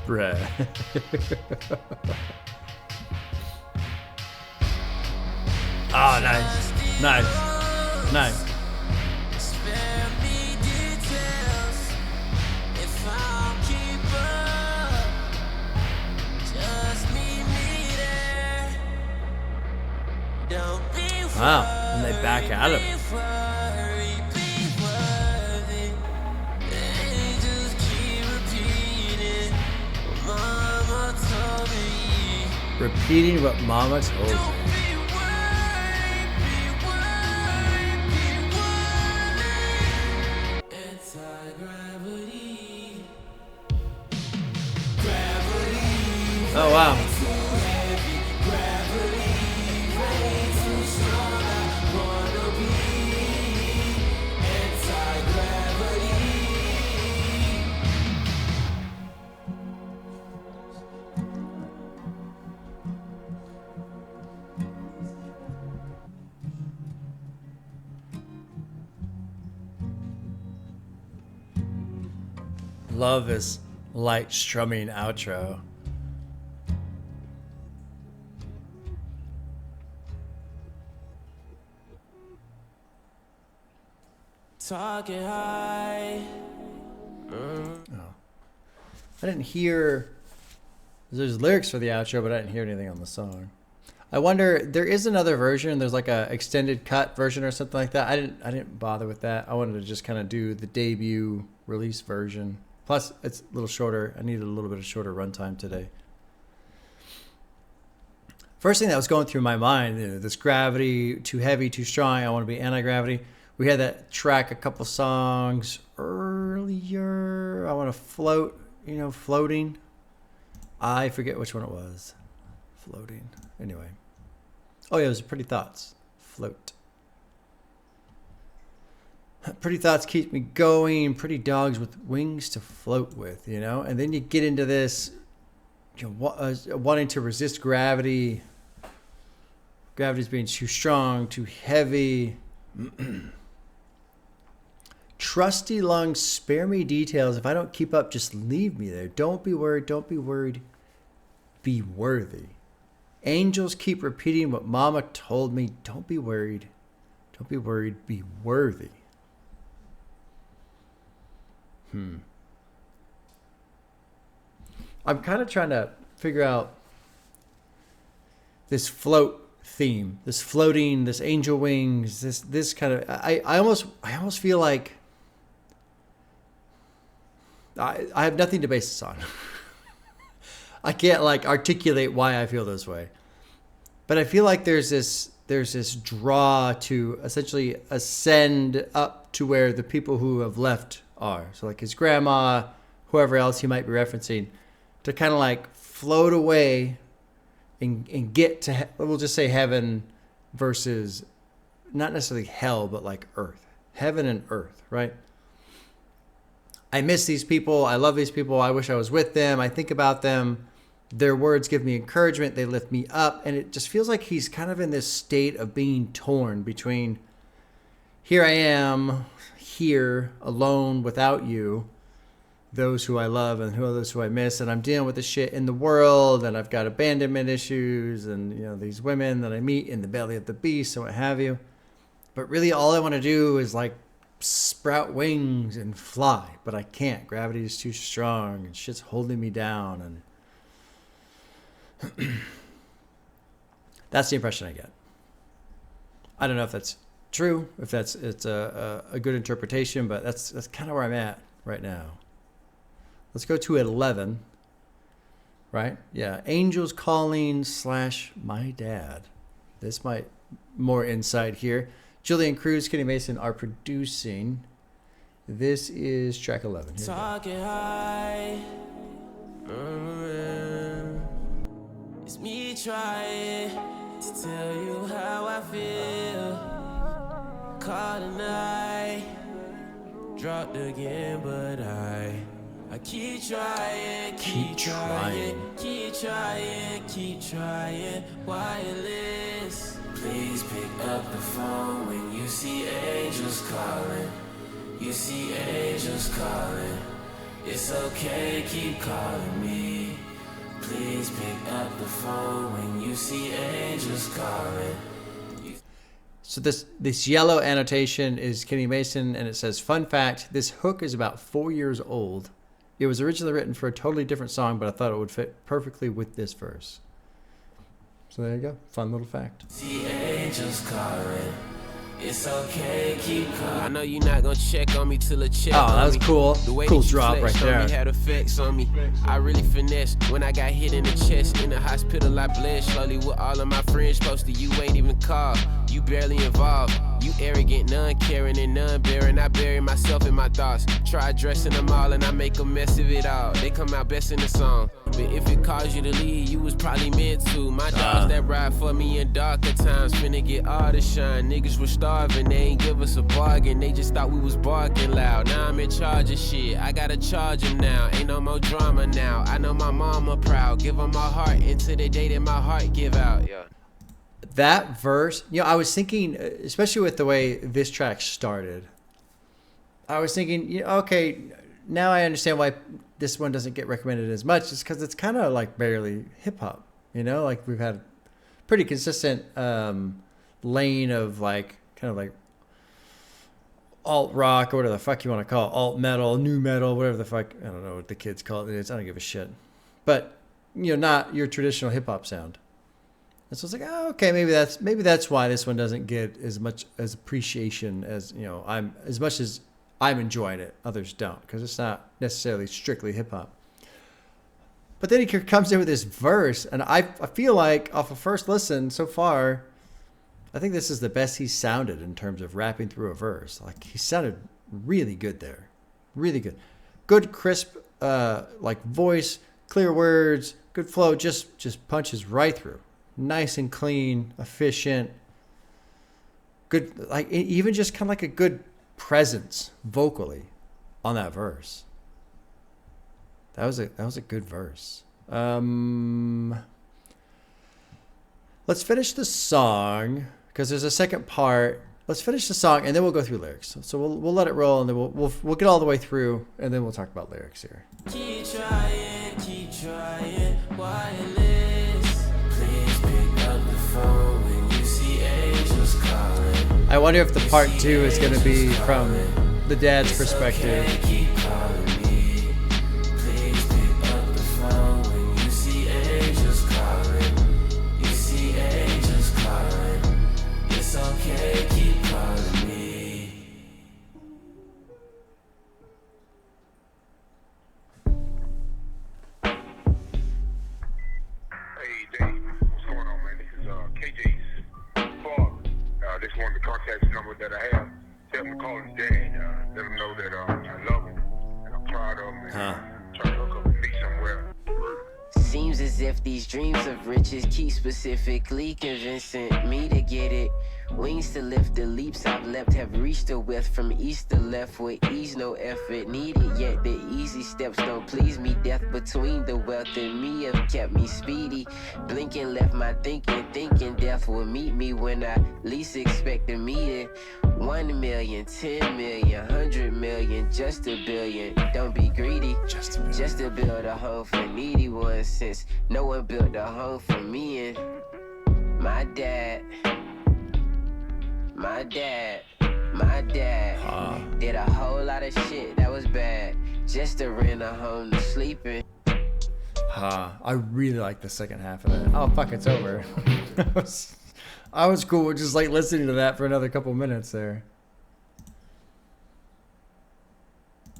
Bruh. Oh, nice. Nice. Nice. Wow, and they back at him. Repeating what Mama told me. Oh, wow. Love this light strumming outro. Talking high. Oh. I didn't hear. There's lyrics for the outro, but I didn't hear anything on the song. I wonder. There is another version. There's like a extended cut version or something like that. I didn't bother with that. I wanted to just kind of do the debut release version. Plus, it's a little shorter. I needed a little bit of shorter runtime today. First thing that was going through my mind, this gravity, too heavy, too strong. I want to be anti-gravity. We had that track a couple songs earlier. I want to float, floating. I forget which one it was. Floating. Anyway. Oh, yeah, it was Pretty Thoughts. Float. Pretty thoughts keep me going. Pretty dogs with wings to float with, you know? And then you get into this, wanting to resist gravity. Gravity's being too strong, too heavy. Trusty lungs, spare me details. If I don't keep up, just leave me there. Don't be worried. Don't be worried. Be worthy. Angels keep repeating what Mama told me. Don't be worried. Don't be worried. Be worthy. I'm kind of trying to figure out this float theme, this floating, this angel wings, this kind of. I almost feel like I have nothing to base this on. I can't like articulate why I feel this way, but I feel like there's this draw to essentially ascend up to where the people who have left are. So like his grandma, whoever else he might be referencing, to kind of like float away and get to, we'll just say heaven versus not necessarily hell, but like earth, heaven and earth, right? I miss these people. I love these people. I wish I was with them. I think about them. Their words give me encouragement. They lift me up. And it just feels like he's kind of in this state of being torn between here I am, here, alone, without you, those who I love and those who I miss. And I'm dealing with the shit in the world. And I've got abandonment issues and, these women that I meet in the belly of the beast and what have you. But really all I want to do is like sprout wings and fly. But I can't. Gravity is too strong and shit's holding me down. And that's the impression I get. I don't know if that's true, if it's a good interpretation, but that's kind of where I'm at right now. Let's go to 11. Right? Yeah. Angels calling / my dad. This might more insight here. Julian Cruz, Kenny Mason are producing. This is track 11. Here Talking high. It's me trying to tell you how I feel. Caught a night, dropped again, but I keep trying, keep trying, keep trying, keep trying. Wireless, please pick up the phone when you see angels calling. You see angels calling. It's okay, keep calling me. Please pick up the phone when you see angels calling. So this yellow annotation is Kenny Mason, and it says, fun fact, this hook is about 4 years old. It was originally written for a totally different song, but I thought it would fit perfectly with this verse. So there you go. Fun little fact. See angels calling. It's okay, keep calling. I know you're not gonna check on me till a check. Oh, that was cool. The way cool that you drop right there. Me had effects on me. I really finessed when I got hit in the chest. In the hospital, I bled slowly with all of my friends posted. You ain't even called. You barely involved. You arrogant, none caring and none bearing. I bury myself in my thoughts. Try dressing them all and I make a mess of it all. They come out best in the song. But if it caused you to leave, you was probably meant to. My dogs that ride for me in darker times finna get all the shine. Niggas was starving, they ain't give us a bargain. They just thought we was barking loud. Now I'm in charge of shit. I gotta charge them now. Ain't no more drama now. I know my mama proud. Give her my heart until the day that my heart give out. Yeah. That verse, I was thinking, especially with the way this track started, I was thinking, okay, now I understand why this one doesn't get recommended as much. It's because it's kind of like barely hip hop, like we've had pretty consistent lane of like kind of like alt rock or whatever the fuck you want to call it, alt metal, new metal, whatever the fuck, I don't know what the kids call it. I don't give a shit. But, not your traditional hip hop sound. And so it's like, okay, maybe that's why this one doesn't get as much as appreciation as, I'm as much as I'm enjoying it. Others don't, because it's not necessarily strictly hip hop. But then he comes in with this verse, and I feel like off of first listen so far, I think this is the best he's sounded in terms of rapping through a verse. Like he sounded really good there, really good, good crisp, like voice, clear words, good flow, just punches right through. Nice and clean, efficient, good, like even just kind of like a good presence vocally on that verse. That was a good verse. Let's finish the song because there's a second part. Let's finish the song and then we'll go through lyrics. So we'll let it roll and then we'll get all the way through and then we'll talk about lyrics here. Keep trying, wireless. Please pick up the phone when you see angels calling. I wonder if the part 2 is going to be from the dad's perspective. Keep calling me. Please pick up the phone when you see angels calling. You see angels calling. It's okay, keep calling me. Hey, Dave. What's going on, man? This is KJ's father. This one of the contact numbers that I have. Tell him to call his dad. Let him know that I love him and I'm proud of him. And try to hook up with me somewhere. Seems as if these dreams of riches keep specifically convincing me to get it. Wings to lift the leaps I've leapt have reached the width from east to left with ease, no effort needed. Yet the easy steps don't please me. Death between the wealth and me have kept me speedy. Blinking left my thinking death will meet me when I least expect to meet it. 1 million, 10 million, 100 million, just a billion. Don't be greedy, just to build a home for needy ones, since no one built a home for me. And my dad did a whole lot of shit that was bad just to rent a home to sleep in. I really like the second half of that. Oh, fuck, it's over. I was cool with just like listening to that for another couple minutes there.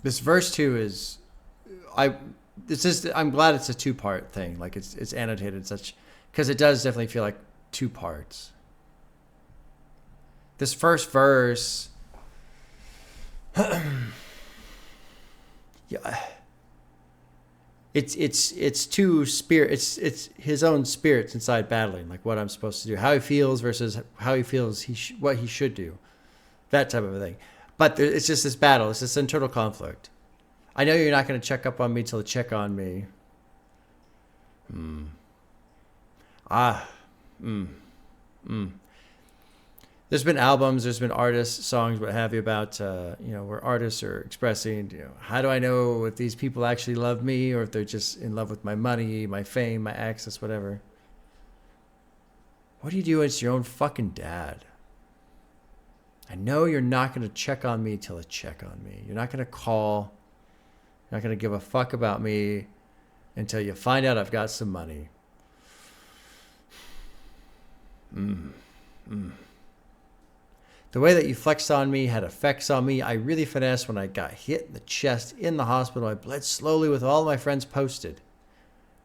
This verse 2 is, I'm glad it's a 2-part thing. Like it's annotated such, because it does definitely feel like 2 parts. This first verse, yeah, it's two spirits. It's his own spirits inside battling, like what I'm supposed to do, how he feels versus how he feels what he should do, that type of a thing. But it's just this battle. It's this internal conflict. I know you're not going to check up on me till you check on me. There's been albums, there's been artists, songs, what have you, about, where artists are expressing, how do I know if these people actually love me or if they're just in love with my money, my fame, my access, whatever. What do you do when it's your own fucking dad? I know you're not going to check on me till you check on me. You're not going to call. You're not going to give a fuck about me until you find out I've got some money. The way that you flexed on me had effects on me. I really finessed when I got hit in the chest in the hospital. I bled slowly with all my friends posted.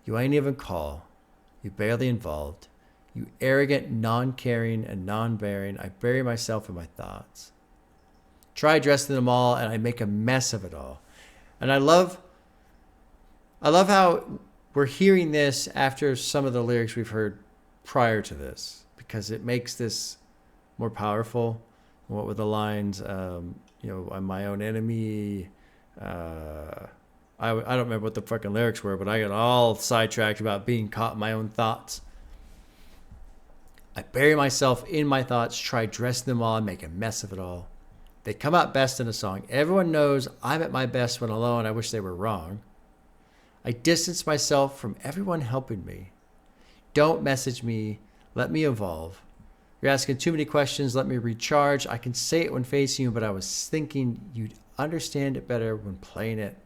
You ain't even call. You barely involved. You arrogant, non-caring, and non-bearing. I bury myself in my thoughts. Try addressing them all, and I make a mess of it all. And I love how we're hearing this after some of the lyrics we've heard prior to this, because it makes this more powerful. What were the lines? I'm my own enemy. I don't remember what the fucking lyrics were, but I got all sidetracked about being caught in my own thoughts. I bury myself in my thoughts, try dressing them all, and make a mess of it all. They come out best in a song. Everyone knows I'm at my best when alone. I wish they were wrong. I distance myself from everyone helping me. Don't message me. Let me evolve. You're asking too many questions. Let me recharge. I can say it when facing you, but I was thinking you'd understand it better when playing it.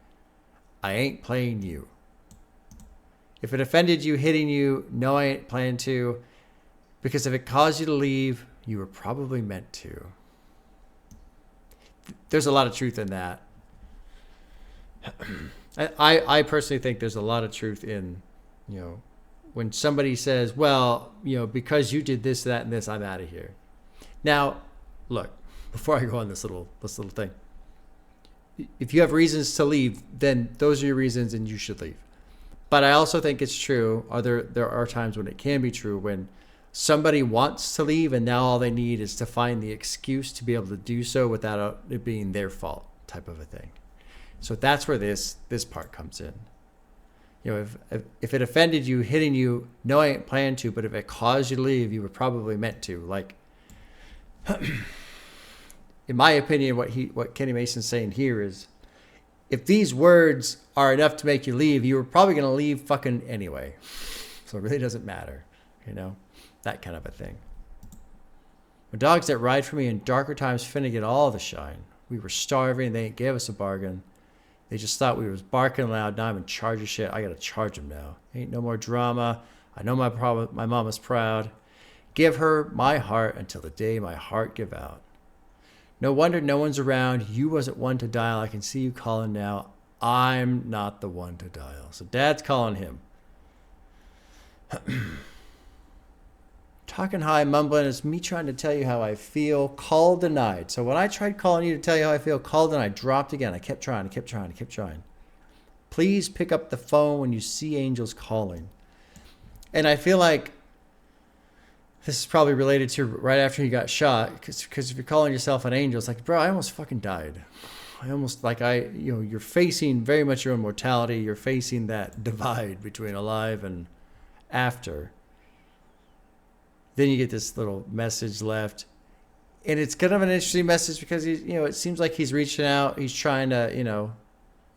I ain't playing you. If it offended you, hitting you, no, I ain't planning to. Because if it caused you to leave, you were probably meant to. There's a lot of truth in that. I personally think there's a lot of truth in, when somebody says, well, because you did this, that, and this, I'm out of here. Now, look, before I go on this little thing, if you have reasons to leave, then those are your reasons and you should leave. But I also think it's true, or there are times when it can be true, when somebody wants to leave and now all they need is to find the excuse to be able to do so without it being their fault, type of a thing. So that's where this part comes in. You know, if it offended you, hitting you, no, I ain't planned to, but if it caused you to leave, you were probably meant to. Like, in my opinion, what Kenny Mason's saying here is, if these words are enough to make you leave, you were probably going to leave fucking anyway. So it really doesn't matter, you know, that kind of a thing. The dogs that ride for me in darker times finna get all the shine. We were starving. They ain't gave us a bargain. They just thought we was barking loud. Now I'm in charge of shit. I got to charge them now. Ain't no more drama. I know my mama's proud. Give her my heart until the day my heart give out. No wonder no one's around. You wasn't one to dial. I can see you calling now. I'm not the one to dial. So Dad's calling him. Talking high, mumbling, is me trying to tell you how I feel. Call denied. So when I tried calling you to tell you how I feel, call denied. Dropped again. I kept trying. Please pick up the phone when you see angels calling. And I feel like this is probably related to right after he got shot. Because if you're calling yourself an angel, it's like, bro, I almost fucking died. You're facing very much your own mortality. You're facing that divide between alive and after. Then you get this little message left. And it's kind of an interesting message because it seems like he's reaching out. He's trying to,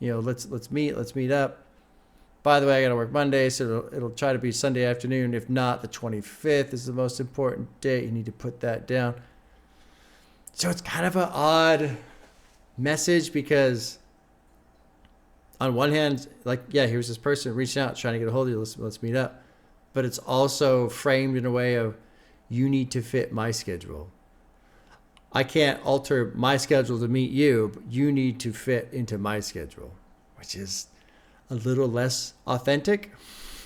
let's meet up. By the way, I got to work Monday, so it'll try to be Sunday afternoon. If not, the 25th is the most important date. You need to put that down. So it's kind of an odd message because on one hand, like, yeah, here's this person reaching out, trying to get a hold of you. Let's meet up. But it's also framed in a way of, you need to fit my schedule. I can't alter my schedule to meet you, but you need to fit into my schedule, which is a little less authentic,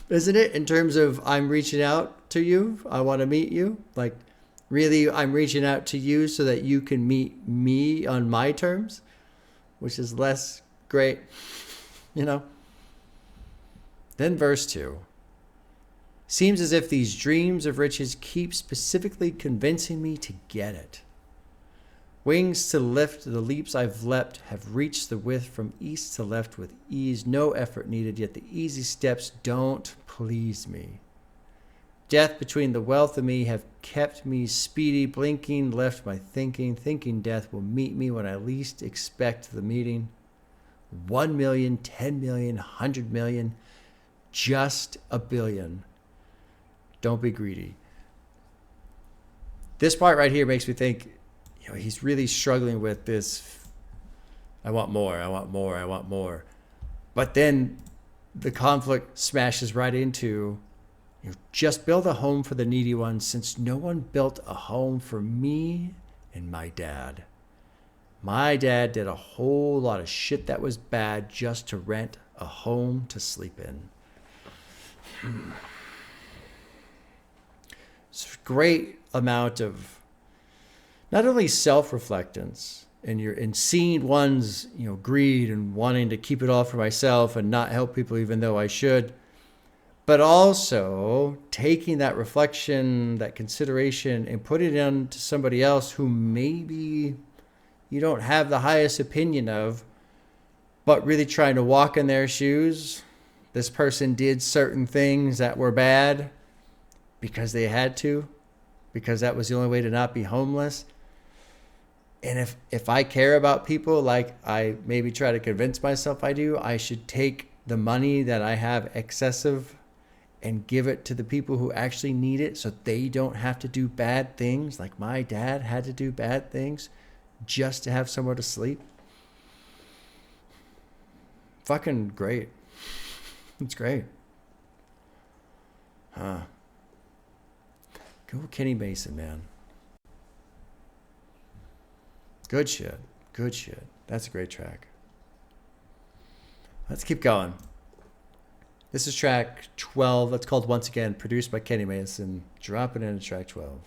isn't it? In terms of, I'm reaching out to you, I want to meet you. Like, really, I'm reaching out to you so that you can meet me on my terms, which is less great, Then verse 2. Seems as if these dreams of riches keep specifically convincing me to get it. Wings to lift the leaps I've leapt have reached the width from east to left with ease. No effort needed, yet the easy steps don't please me. Death between the wealth and me have kept me speedy, blinking, left my thinking death will meet me when I least expect the meeting. 1 million, 10 million, 100 million, just a billion. Don't be greedy. This part right here makes me think, he's really struggling with this. I want more. But then the conflict smashes right into, just build a home for the needy ones, since no one built a home for me and my dad. My dad did a whole lot of shit that was bad just to rent a home to sleep in. It's a great amount of not only self-reflectance and seeing one's greed and wanting to keep it all for myself and not help people even though I should, but also taking that reflection, that consideration, and putting it on to somebody else who maybe you don't have the highest opinion of, but really trying to walk in their shoes. This person did certain things that were bad because they had to, because that was the only way to not be homeless. And if I care about people like I maybe try to convince myself I do, I should take the money that I have excessive and give it to the people who actually need it so they don't have to do bad things like my dad had to do bad things just to have somewhere to sleep. Fucking great. It's great. Go Kenny Mason, man. Good shit. That's a great track. Let's keep going. This is track 12. That's called Once Again, produced by Kenny Mason. Dropping into track 12.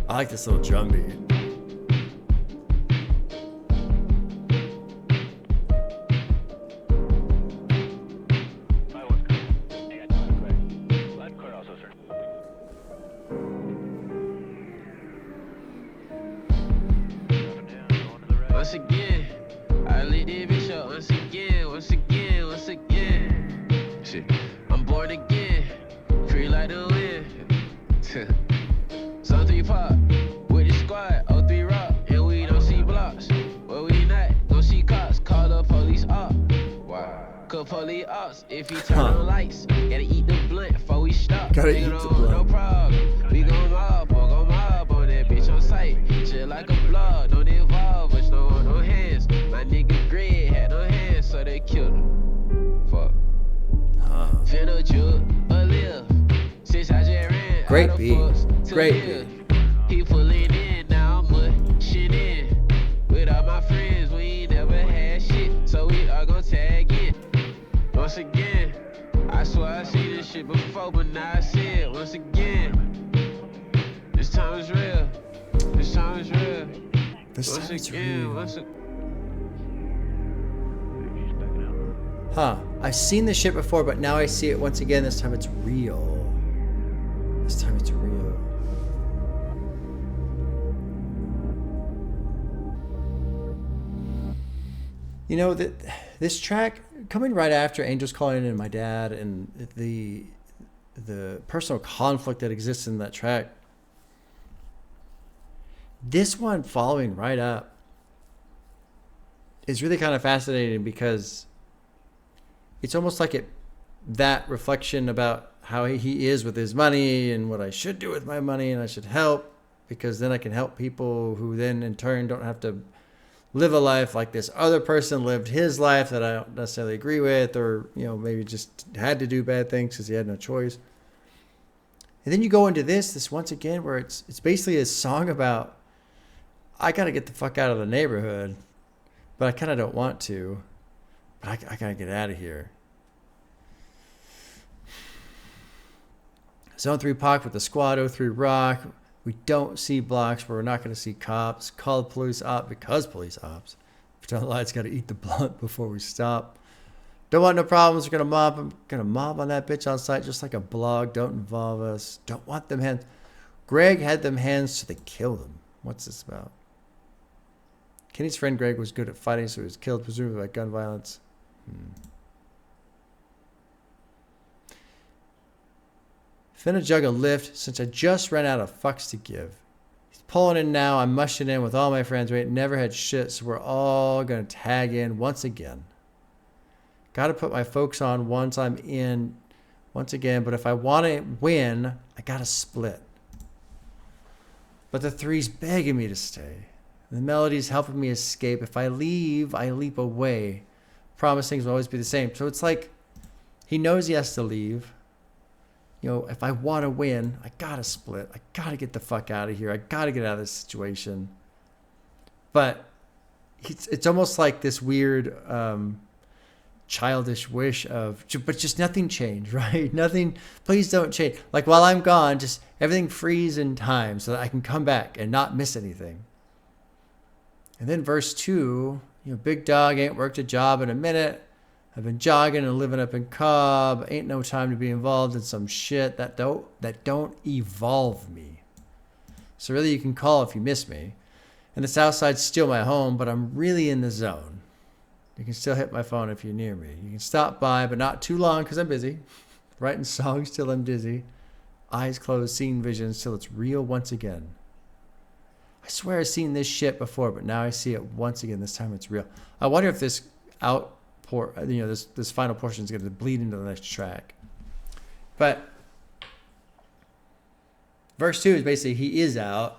I like this little drum beat. once again. I lit this bitch up once again, once again, once again. Shit, I'm born again, free like the wind. Some 3 pop with the squad, 03 rock, and we don't see blocks. Where we not, don't see cops, call the police up. Wow. Call police ops if you turn on lights. Gotta eat the blunt before we stop. Gotta eat the blunt. No problem. We gon' mob on that bitch on sight. Shit like a blog, don't involve us, no hands. My nigga Greg had no hands, so they killed him. Fuck. Finna juke a live. Since I just ran Great out of beat. force to Great live. He pulling in, now I'm mushing in. With all my friends, we ain't never had shit, so we are gon' tag in. Once again, I swear I see this shit before, but now I see it once again. This time is real. This time is real. This Once time it's again, real. once again. I've seen this shit before, but now I see it once again. This time it's real. This time it's real. You know, this track coming right after Angels Calling in My Dad and the personal conflict that exists in that track. This one following right up is really kind of fascinating because it's almost like that reflection about how he is with his money and what I should do with my money, and I should help because then I can help people who then in turn don't have to live a life like this other person lived his life that I don't necessarily agree with, or, you know, maybe just had to do bad things because he had no choice. And then you go into this once again where it's basically a song about, I got to get the fuck out of the neighborhood, but I kind of don't want to, but I got to get out of here. Zone 3 Pac with the squad, 03 Rock. We don't see blocks where we're not going to see cops. Call the police op because police ops. Pretend the lights got to eat the blunt before we stop. Don't want no problems. We're going to mob on that bitch on site just like a blog. Don't involve us. Don't want them hands. Greg had them hands so they killed him. What's this about? Kenny's friend Greg was good at fighting, so he was killed, presumably by gun violence. Finna jug a lift since I just ran out of fucks to give. He's pulling in now. I'm mushing in with all my friends. We ain't never had shit, so we're all going to tag in once again. Got to put my folks on once I'm in once again, but if I want to win, I got to split. But the three's begging me to stay. The melody's helping me escape. If I leave, I leap away. Promise things will always be the same. So it's like he knows he has to leave. You know, if I want to win, I got to split. I got to get the fuck out of here. I got to get out of this situation. But it's almost like this weird childish wish of, but just nothing changed, right? Nothing, please don't change. Like while I'm gone, just everything freeze in time so that I can come back and not miss anything. And then verse 2, you know, big dog ain't worked a job in a minute. I've been jogging and living up in Cobb. Ain't no time to be involved in some shit that don't evolve me. So really you can call if you miss me. And the South Side's still my home, but I'm really in the zone. You can still hit my phone if you're near me. You can stop by, but not too long because I'm busy. Writing songs till I'm dizzy. Eyes closed, seeing visions till it's real once again. I swear I've seen this shit before, but now I see it once again. This time it's real. I wonder if this this final portion is going to bleed into the next track. But verse 2 is basically he is out,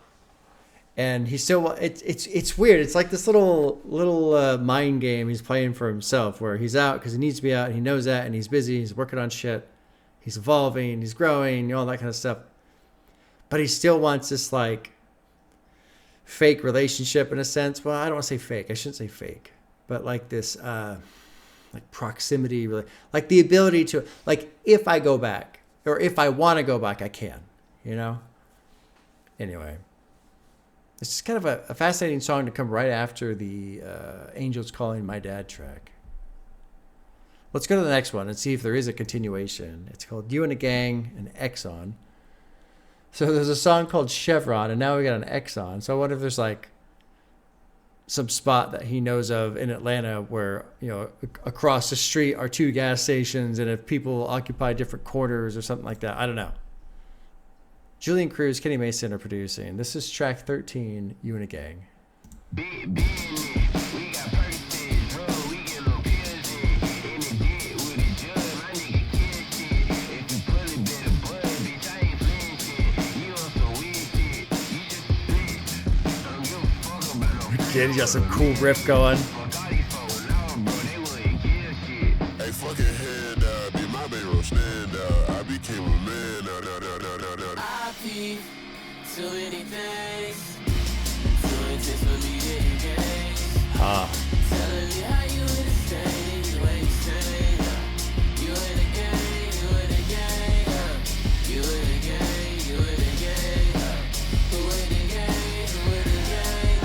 and he's still. It's weird. It's like this little mind game he's playing for himself, where he's out because he needs to be out. And he knows that, and he's busy. He's working on shit. He's evolving. He's growing. All that kind of stuff. But he still wants this like fake relationship in a sense. Well, I don't want to say fake. I shouldn't say fake, but like this. Like proximity, really, like the ability to, like, if I go back or if I want to go back, I can, you know? Anyway, it's just kind of a fascinating song to come right after the Angels Calling My Dad track. Let's go to the next one and see if there is a continuation. It's called You and a Gang and Exxon. So there's a song called Chevron, and now we got an Exxon. So I wonder if there's like some spot that he knows of in Atlanta where, you know, across the street are 2 gas stations, and if people occupy different corners or something like that, I don't know. Julian Cruz, Kenny Mason are producing. This is track 13, You and a Gang. Kid, he's got some cool riff going. Hey, fucking hand up, be my baby, stand up. I became a man. I peep too many things. Too intense for me to engage. Telling me how you understand, you ain't saying. You in the game, you in the game. You in the game, you in the game. Who in the game, who in the game,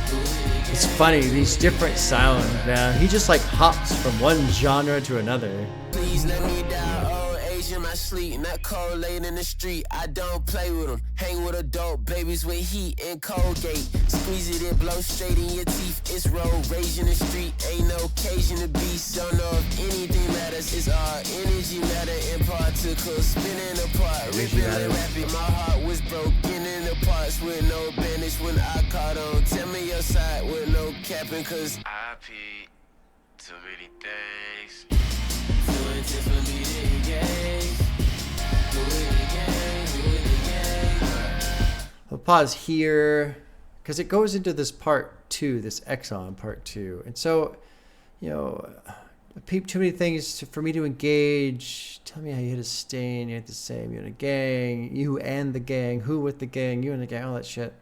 who in the game? It's funny, these different sounds, man. He just like hops from one genre to another. Please let me die, old age in my sleep. Not cold late in the street, I don't play with them. Hang with adult babies with heat and Colgate. Squeeze it and blow straight in your teeth. It's road rage in the street, ain't no occasion to be. Don't know if anything matters, it's all energy matter in particles. Spinning apart, ripping and rapping. My heart was broken into parts with no bandage when I caught on. Tell me your side with no capping, cause I pee too many things. Too intense for me to engage. Who in the game? Who in the game? I'll pause here because it goes into this part 2, this Exxon part 2. And so, you know, peep too many things for me to engage. Tell me how you hit a stain. You ain't the same. You're in a gang. You and the gang. Who with the gang? You and the gang. All that shit.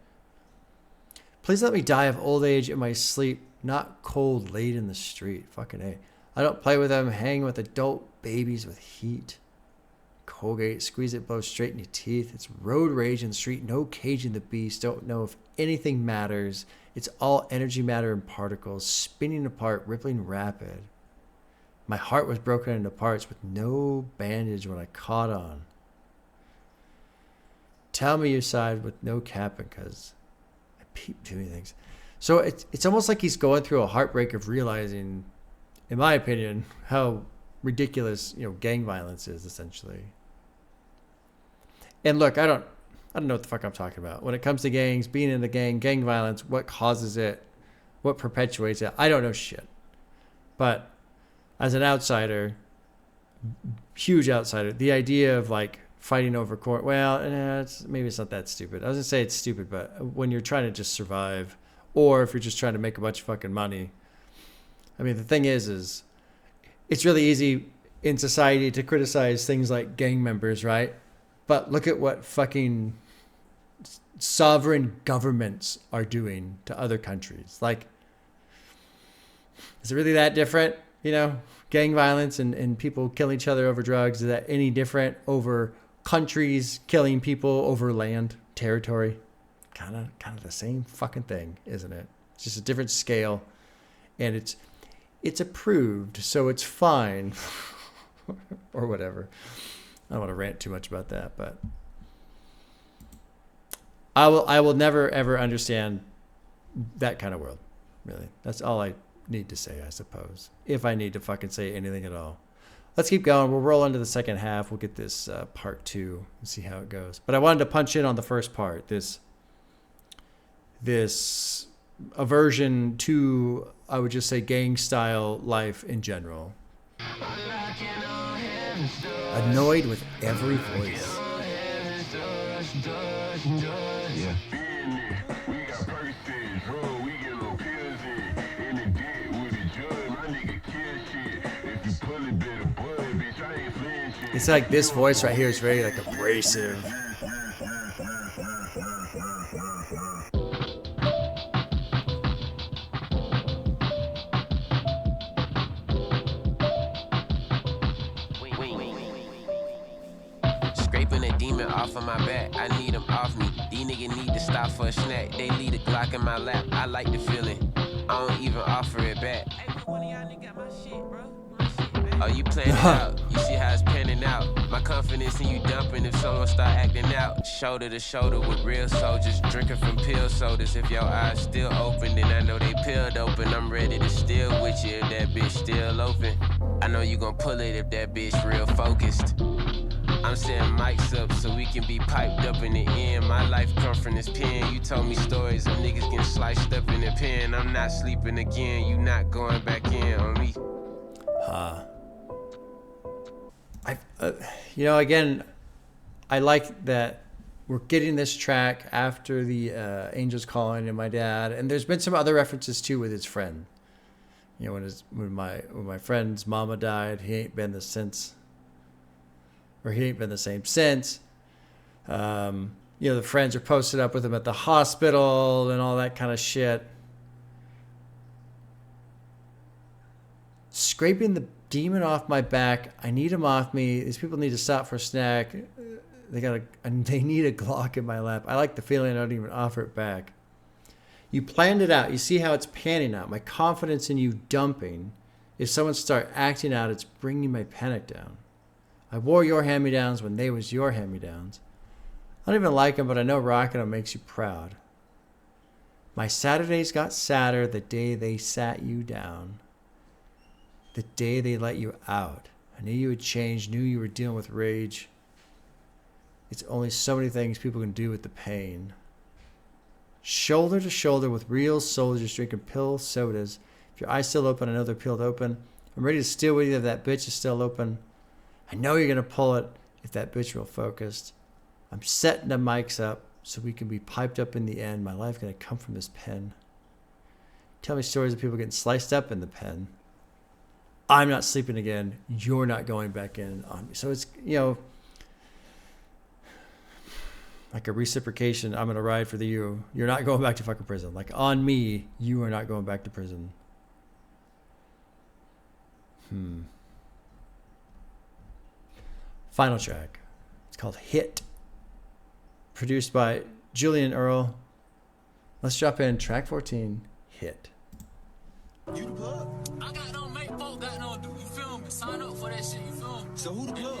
Please let me die of old age in my sleep. Not cold late in the street. Fucking A. I don't play with them. Hang with adult babies with heat. Colgate, squeeze it, blow straight in your teeth. It's road rage in the street, no caging the beast. Don't know if anything matters. It's all energy, matter, and particles, spinning apart, rippling rapid. My heart was broken into parts with no bandage when I caught on. Tell me you side with no capping, because I peep too many things. So it's almost like he's going through a heartbreak of realizing, in my opinion, how ridiculous, you know, gang violence is essentially. And look, I don't know what the fuck I'm talking about. When it comes to gangs, being in the gang violence, what causes it, what perpetuates it, I don't know shit. But as an outsider, huge outsider, the idea of like fighting over court, well, maybe it's not that stupid. I was gonna say it's stupid, but when you're trying to just survive, or if you're just trying to make a bunch of fucking money, I mean, the thing is it's really easy in society to criticize things like gang members, right? But look at what fucking sovereign governments are doing to other countries. Like, is it really that different? You know, gang violence and people killing each other over drugs, is that any different over countries killing people over land, territory? Kind of the same fucking thing, isn't it? It's just a different scale, and it's approved, so it's fine. Or whatever. I don't want to rant too much about that, but I will never ever understand that kind of world. Really, that's all I need to say, I suppose, if I need to fucking say anything at all. Let's keep going. We'll roll into the second half. We'll get this part 2 and see how it goes. But I wanted to punch in on the first part. This aversion to, I would just say, gang style life in general. Annoyed with every voice. It's like this voice right here is very like abrasive. Scraping a demon off of my back, I need him off me. These niggas need to stop for a snack. They leave a Glock in my lap, I like the feeling. I don't even offer it back. Hey, one of y'all niggas got my shit, bro. My shit, man. Oh, you planned it out. You see how it's panning out. My confidence in you dumping if someone start acting out. Shoulder to shoulder with real soldiers, drinking from pill sodas. If your eyes still open, then I know they peeled open. I'm ready to steal with you if that bitch still open. I know you gon' pull it if that bitch real focused. I'm setting mics up so we can be piped up in the end. My life come from this pen. You told me stories of niggas getting sliced up in the pen. I'm not sleeping again. You not going back in on me. Again, I like that we're getting this track after the Angels Calling and my dad, and there's been some other references too with his friend. When my friend's mama died, he ain't been the same since. The friends are posted up with him at the hospital and all that kind of shit. Scraping the demon off my back. I need him off me. These people need to stop for a snack. They need a Glock in my lap. I like the feeling. I don't even offer it back. You planned it out. You see how it's panning out. My confidence in you dumping. If someone start acting out, it's bringing my panic down. I wore your hand-me-downs when they was your hand-me-downs. I don't even like them, but I know rocking them makes you proud. My Saturdays got sadder the day they sat you down. The day they let you out. I knew you had changed, knew you were dealing with rage. It's only so many things people can do with the pain. Shoulder to shoulder with real soldiers drinking pill sodas. If your eyes still open, I know they're peeled open. I'm ready to steal with you if that bitch is still open. I know you're going to pull it if that bitch real focused. I'm setting the mics up so we can be piped up in the end. My life going to come from this pen. Tell me stories of people getting sliced up in the pen. I'm not sleeping again. You're not going back in on me. So it's, like a reciprocation. I'm going to ride for you. You're not going back to fucking prison. Like on me, you are not going back to prison. Final track. It's called Hit. Produced by Julian Earl. Let's drop in track 14, Hit. You the plug? I got no make folk, got no do, you feel me? Sign up for that shit, you feel me? So who the plug?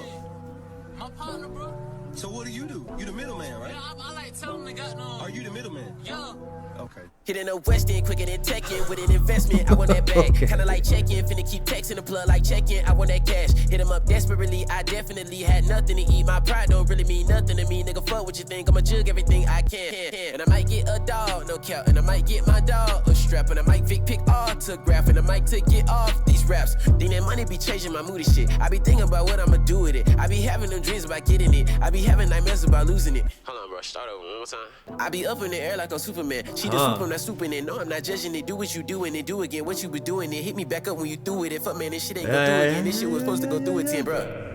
My partner, bro. So what do? You the middleman, right? Yeah, I like telling them they got no. Are you the middleman? Yeah. Okay. Hitting the West End quicker than Tekken with an investment. I want that bag. Kinda like check-in, finna keep texting the plug like check-in. I want that cash. Hit him up desperately. I definitely had nothing to eat. My pride don't really mean nothing to me. Nigga, fuck what you think. I'ma jug everything I can. And I might get a dog, no cap. And I might get my dog a strap. And I might pick autograph. And I might take it off these raps. Think that money be changing my mood and shit. I be thinking about what I'ma do with it. I be having them dreams about getting it. I be having nightmares about losing it. Hold on, bro. Start over one more time. I be up in the air like a Superman. She the super, I'm not swooping it. No, I'm not judging it. Do what you do and then do again what you was doing. It hit me back up when you threw it. And fuck, man, this shit ain't go through again. This shit was supposed to go through it 10, bro.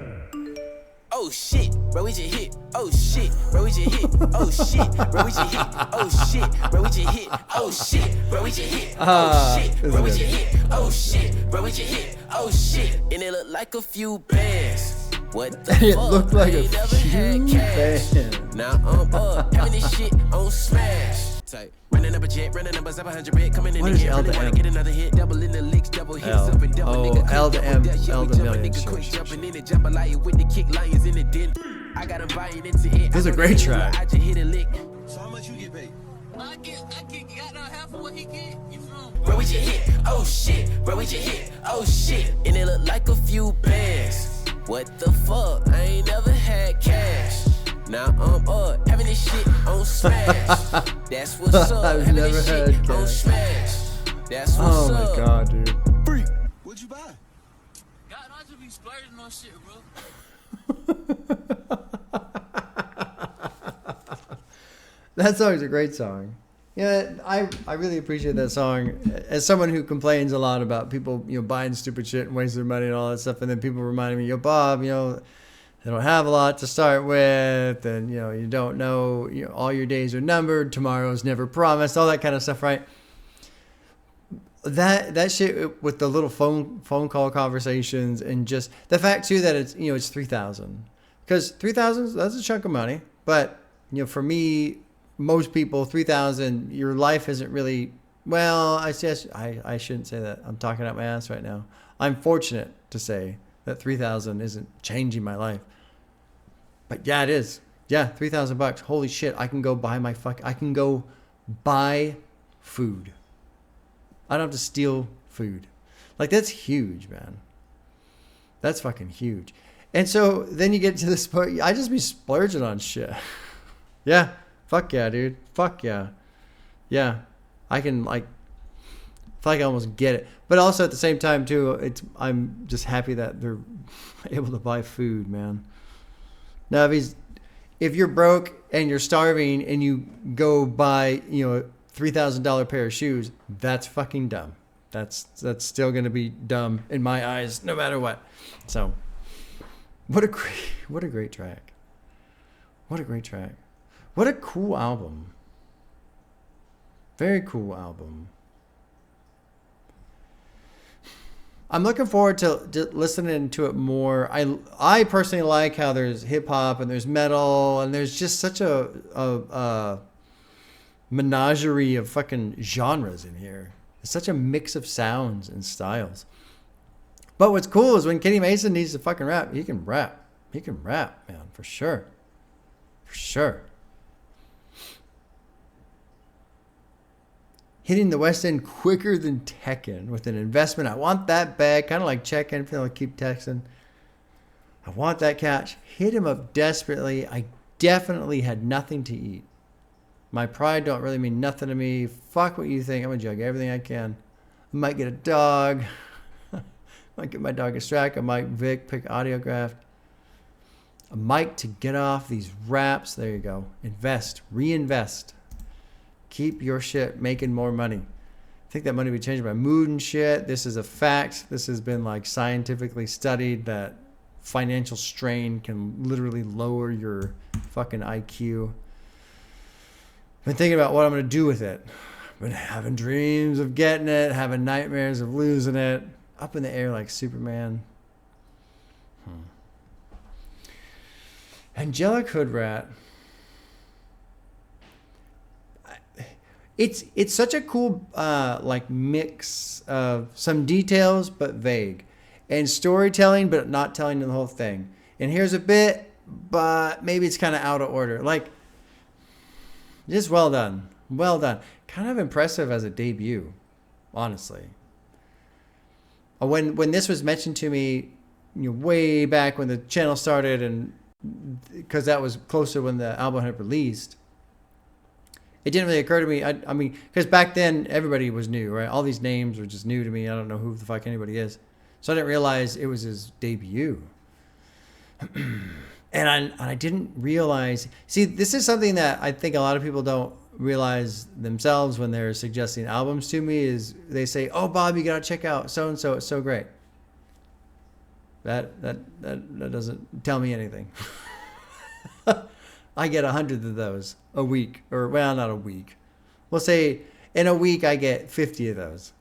Oh shit, bro, we just hit. Oh shit, bro, we just hit. Oh shit, bro, we just hit. Oh shit, bro, we just hit. Oh shit, bro, we just hit. Oh shit, bro, we just hit. Oh shit, bro, we just hit. Oh shit, and it looked like a few bands. What the It fuck? looked like I a ain't never had few cash. bands. Now I'm up, having this shit on smash. Type. Running up a jet, running numbers up 100 bit, coming in What is again, L to really wanna M? get another hit, double in the licks, double hits L. up and double Oh, nigga. L to quick, M, double dash, yeah, L we to jump a million, nigga sure, quick, sure, jumping in and jump a lion with the kick, lions in the den. I got 'em buying into it. This is a great track. I just hit a lick. So how much you get paid? I get got no half of what he get, you feel me? Bro, we just hit, oh shit, bro, we just hit, oh shit, and it looked like a few bands. What the fuck? I ain't never had cash. Now I'm up, having this shit on smash. That's what's up. I've Having never this had shit on cash. smash. That's what's Oh up. my god, dude. What'd you buy? God, I just be splurging on shit, bro. That song's a great song. Yeah, I really appreciate that song. As someone who complains a lot about people, buying stupid shit and wasting their money and all that stuff, and then people reminding me, Bob, they don't have a lot to start with, and you don't know, all your days are numbered, tomorrow's never promised, all that kind of stuff, right? That shit with the little phone call conversations, and just the fact too that it's it's 3,000, because 3,000, that's a chunk of money, but for me, most people, 3,000, your life isn't really, well, I shouldn't say that. I'm talking out my ass right now. I'm fortunate to say that 3,000 isn't changing my life. But yeah, it is. Yeah, $3,000. Holy shit! I can go buy I can go buy food. I don't have to steal food. Like, that's huge, man. That's fucking huge. And so then you get to this point. I just be splurging on shit. Yeah. Fuck yeah, dude. Fuck yeah. Yeah. I can, like, I feel like I almost get it. But also at the same time, too, I'm just happy that they're able to buy food, man. Now, if you're broke and you're starving and you go buy, a $3,000 pair of shoes, that's fucking dumb. That's still going to be dumb in my eyes, no matter what. So, what a great track. What a great track. What a cool album. Very cool album. I'm looking forward to listening to it more. I personally like how there's hip hop and there's metal and there's just such a menagerie of fucking genres in here. It's such a mix of sounds and styles. But what's cool is when Kenny Mason needs to fucking rap, he can rap. He can rap, man, for sure. For sure. Hitting the West End quicker than Tekken with an investment. I want that bag, kind of like check-in, feel like keep texting. I want that cash. Hit him up desperately. I definitely had nothing to eat. My pride don't really mean nothing to me. Fuck what you think. I'm going to jug everything I can. I might get a dog. I might get my dog a Strack. I might pick Audiograph. A mic to get off these raps. There you go. Invest. Reinvest. Keep your shit making more money. I think that money will be changing my mood and shit. This is a fact. This has been like scientifically studied that financial strain can literally lower your fucking IQ. Been thinking about what I'm going to do with it. Been having dreams of getting it, having nightmares of losing it. Up in the air like Superman. Angelic Hoodrat. It's such a cool like mix of some details but vague, and storytelling but not telling the whole thing. And here's a bit, but maybe it's kind of out of order. Like, just well done. Kind of impressive as a debut, honestly. When this was mentioned to me, way back when the channel started, and because that was closer when the album had released, it didn't really occur to me. I mean, because back then everybody was new, right? All these names were just new to me. I don't know who the fuck anybody is, so I didn't realize it was his debut. And I didn't realize. See, this is something that I think a lot of people don't realize themselves when they're suggesting albums to me. Is they say, "Oh, Bob, you gotta check out so and so. It's so great." That doesn't tell me anything. I get 100 of those a week, or well, not a week. We'll say in a week I get 50 of those.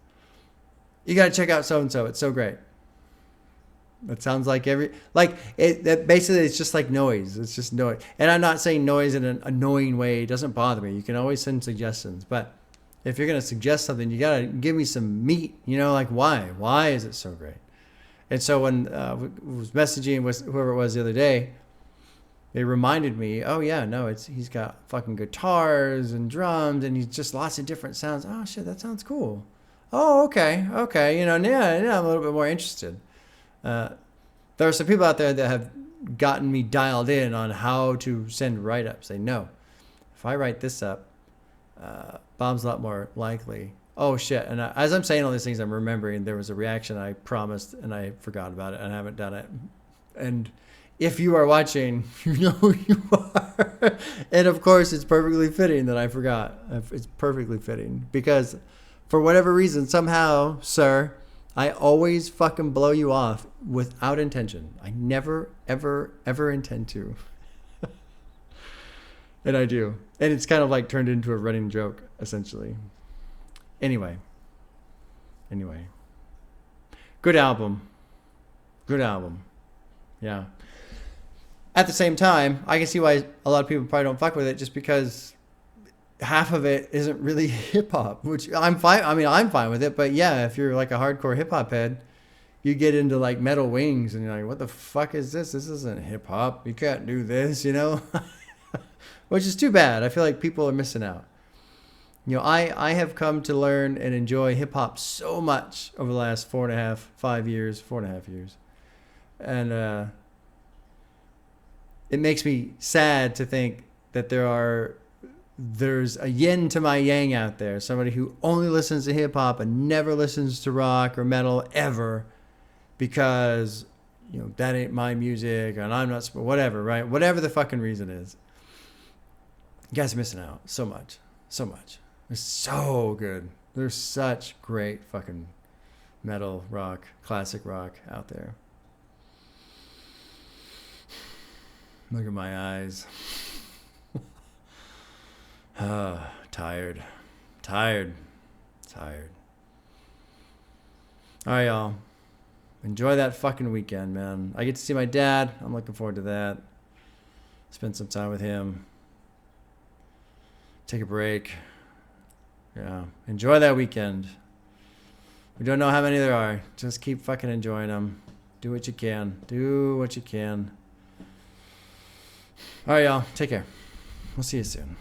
You gotta check out so and so. It's so great. That sounds like that basically it's just like noise. It's just noise. And I'm not saying noise in an annoying way. It doesn't bother me. You can always send suggestions. But if you're going to suggest something, you got to give me some meat. Like why? Why is it so great? And so when I was messaging with whoever it was the other day, it reminded me, oh yeah, no, he's got fucking guitars and drums and he's just lots of different sounds. Oh shit, that sounds cool. Oh, okay. Yeah, I'm a little bit more interested. There are some people out there that have gotten me dialed in on how to send write-ups. They know if I write this up, Bob's a lot more likely. Oh shit! And as I'm saying all these things, I'm remembering there was a reaction I promised and I forgot about it and I haven't done it. And if you are watching, you know who you are. And of course, it's perfectly fitting that I forgot. It's perfectly fitting because for whatever reason, somehow, sir, I always fucking blow you off without intention. I never, ever, ever intend to. And I do. And it's kind of like turned into a running joke, essentially. Anyway. Good album. Yeah. At the same time, I can see why a lot of people probably don't fuck with it just because half of it isn't really hip hop, which I'm fine. I mean, I'm fine with it, but yeah, if you're like a hardcore hip hop head, you get into like Metal Wings and you're like, what the fuck is this? This isn't hip hop. You can't do this, you know? Which is too bad. I feel like people are missing out. You know, I have come to learn and enjoy hip hop so much over the last 4.5 years. And it makes me sad to think that there's a yin to my yang out there. Somebody who only listens to hip hop and never listens to rock or metal ever because, you know, that ain't my music and I'm not, whatever, right? Whatever the fucking reason is. You guys are missing out so much. So much. They're so good. There's such great fucking metal, rock, classic rock out there. Look at my eyes. Tired. All right, y'all. Enjoy that fucking weekend, man. I get to see my dad. I'm looking forward to that. Spend some time with him. Take a break. Yeah. Enjoy that weekend. We don't know how many there are. Just keep fucking enjoying them. Do what you can. All right, y'all. Take care. We'll see you soon.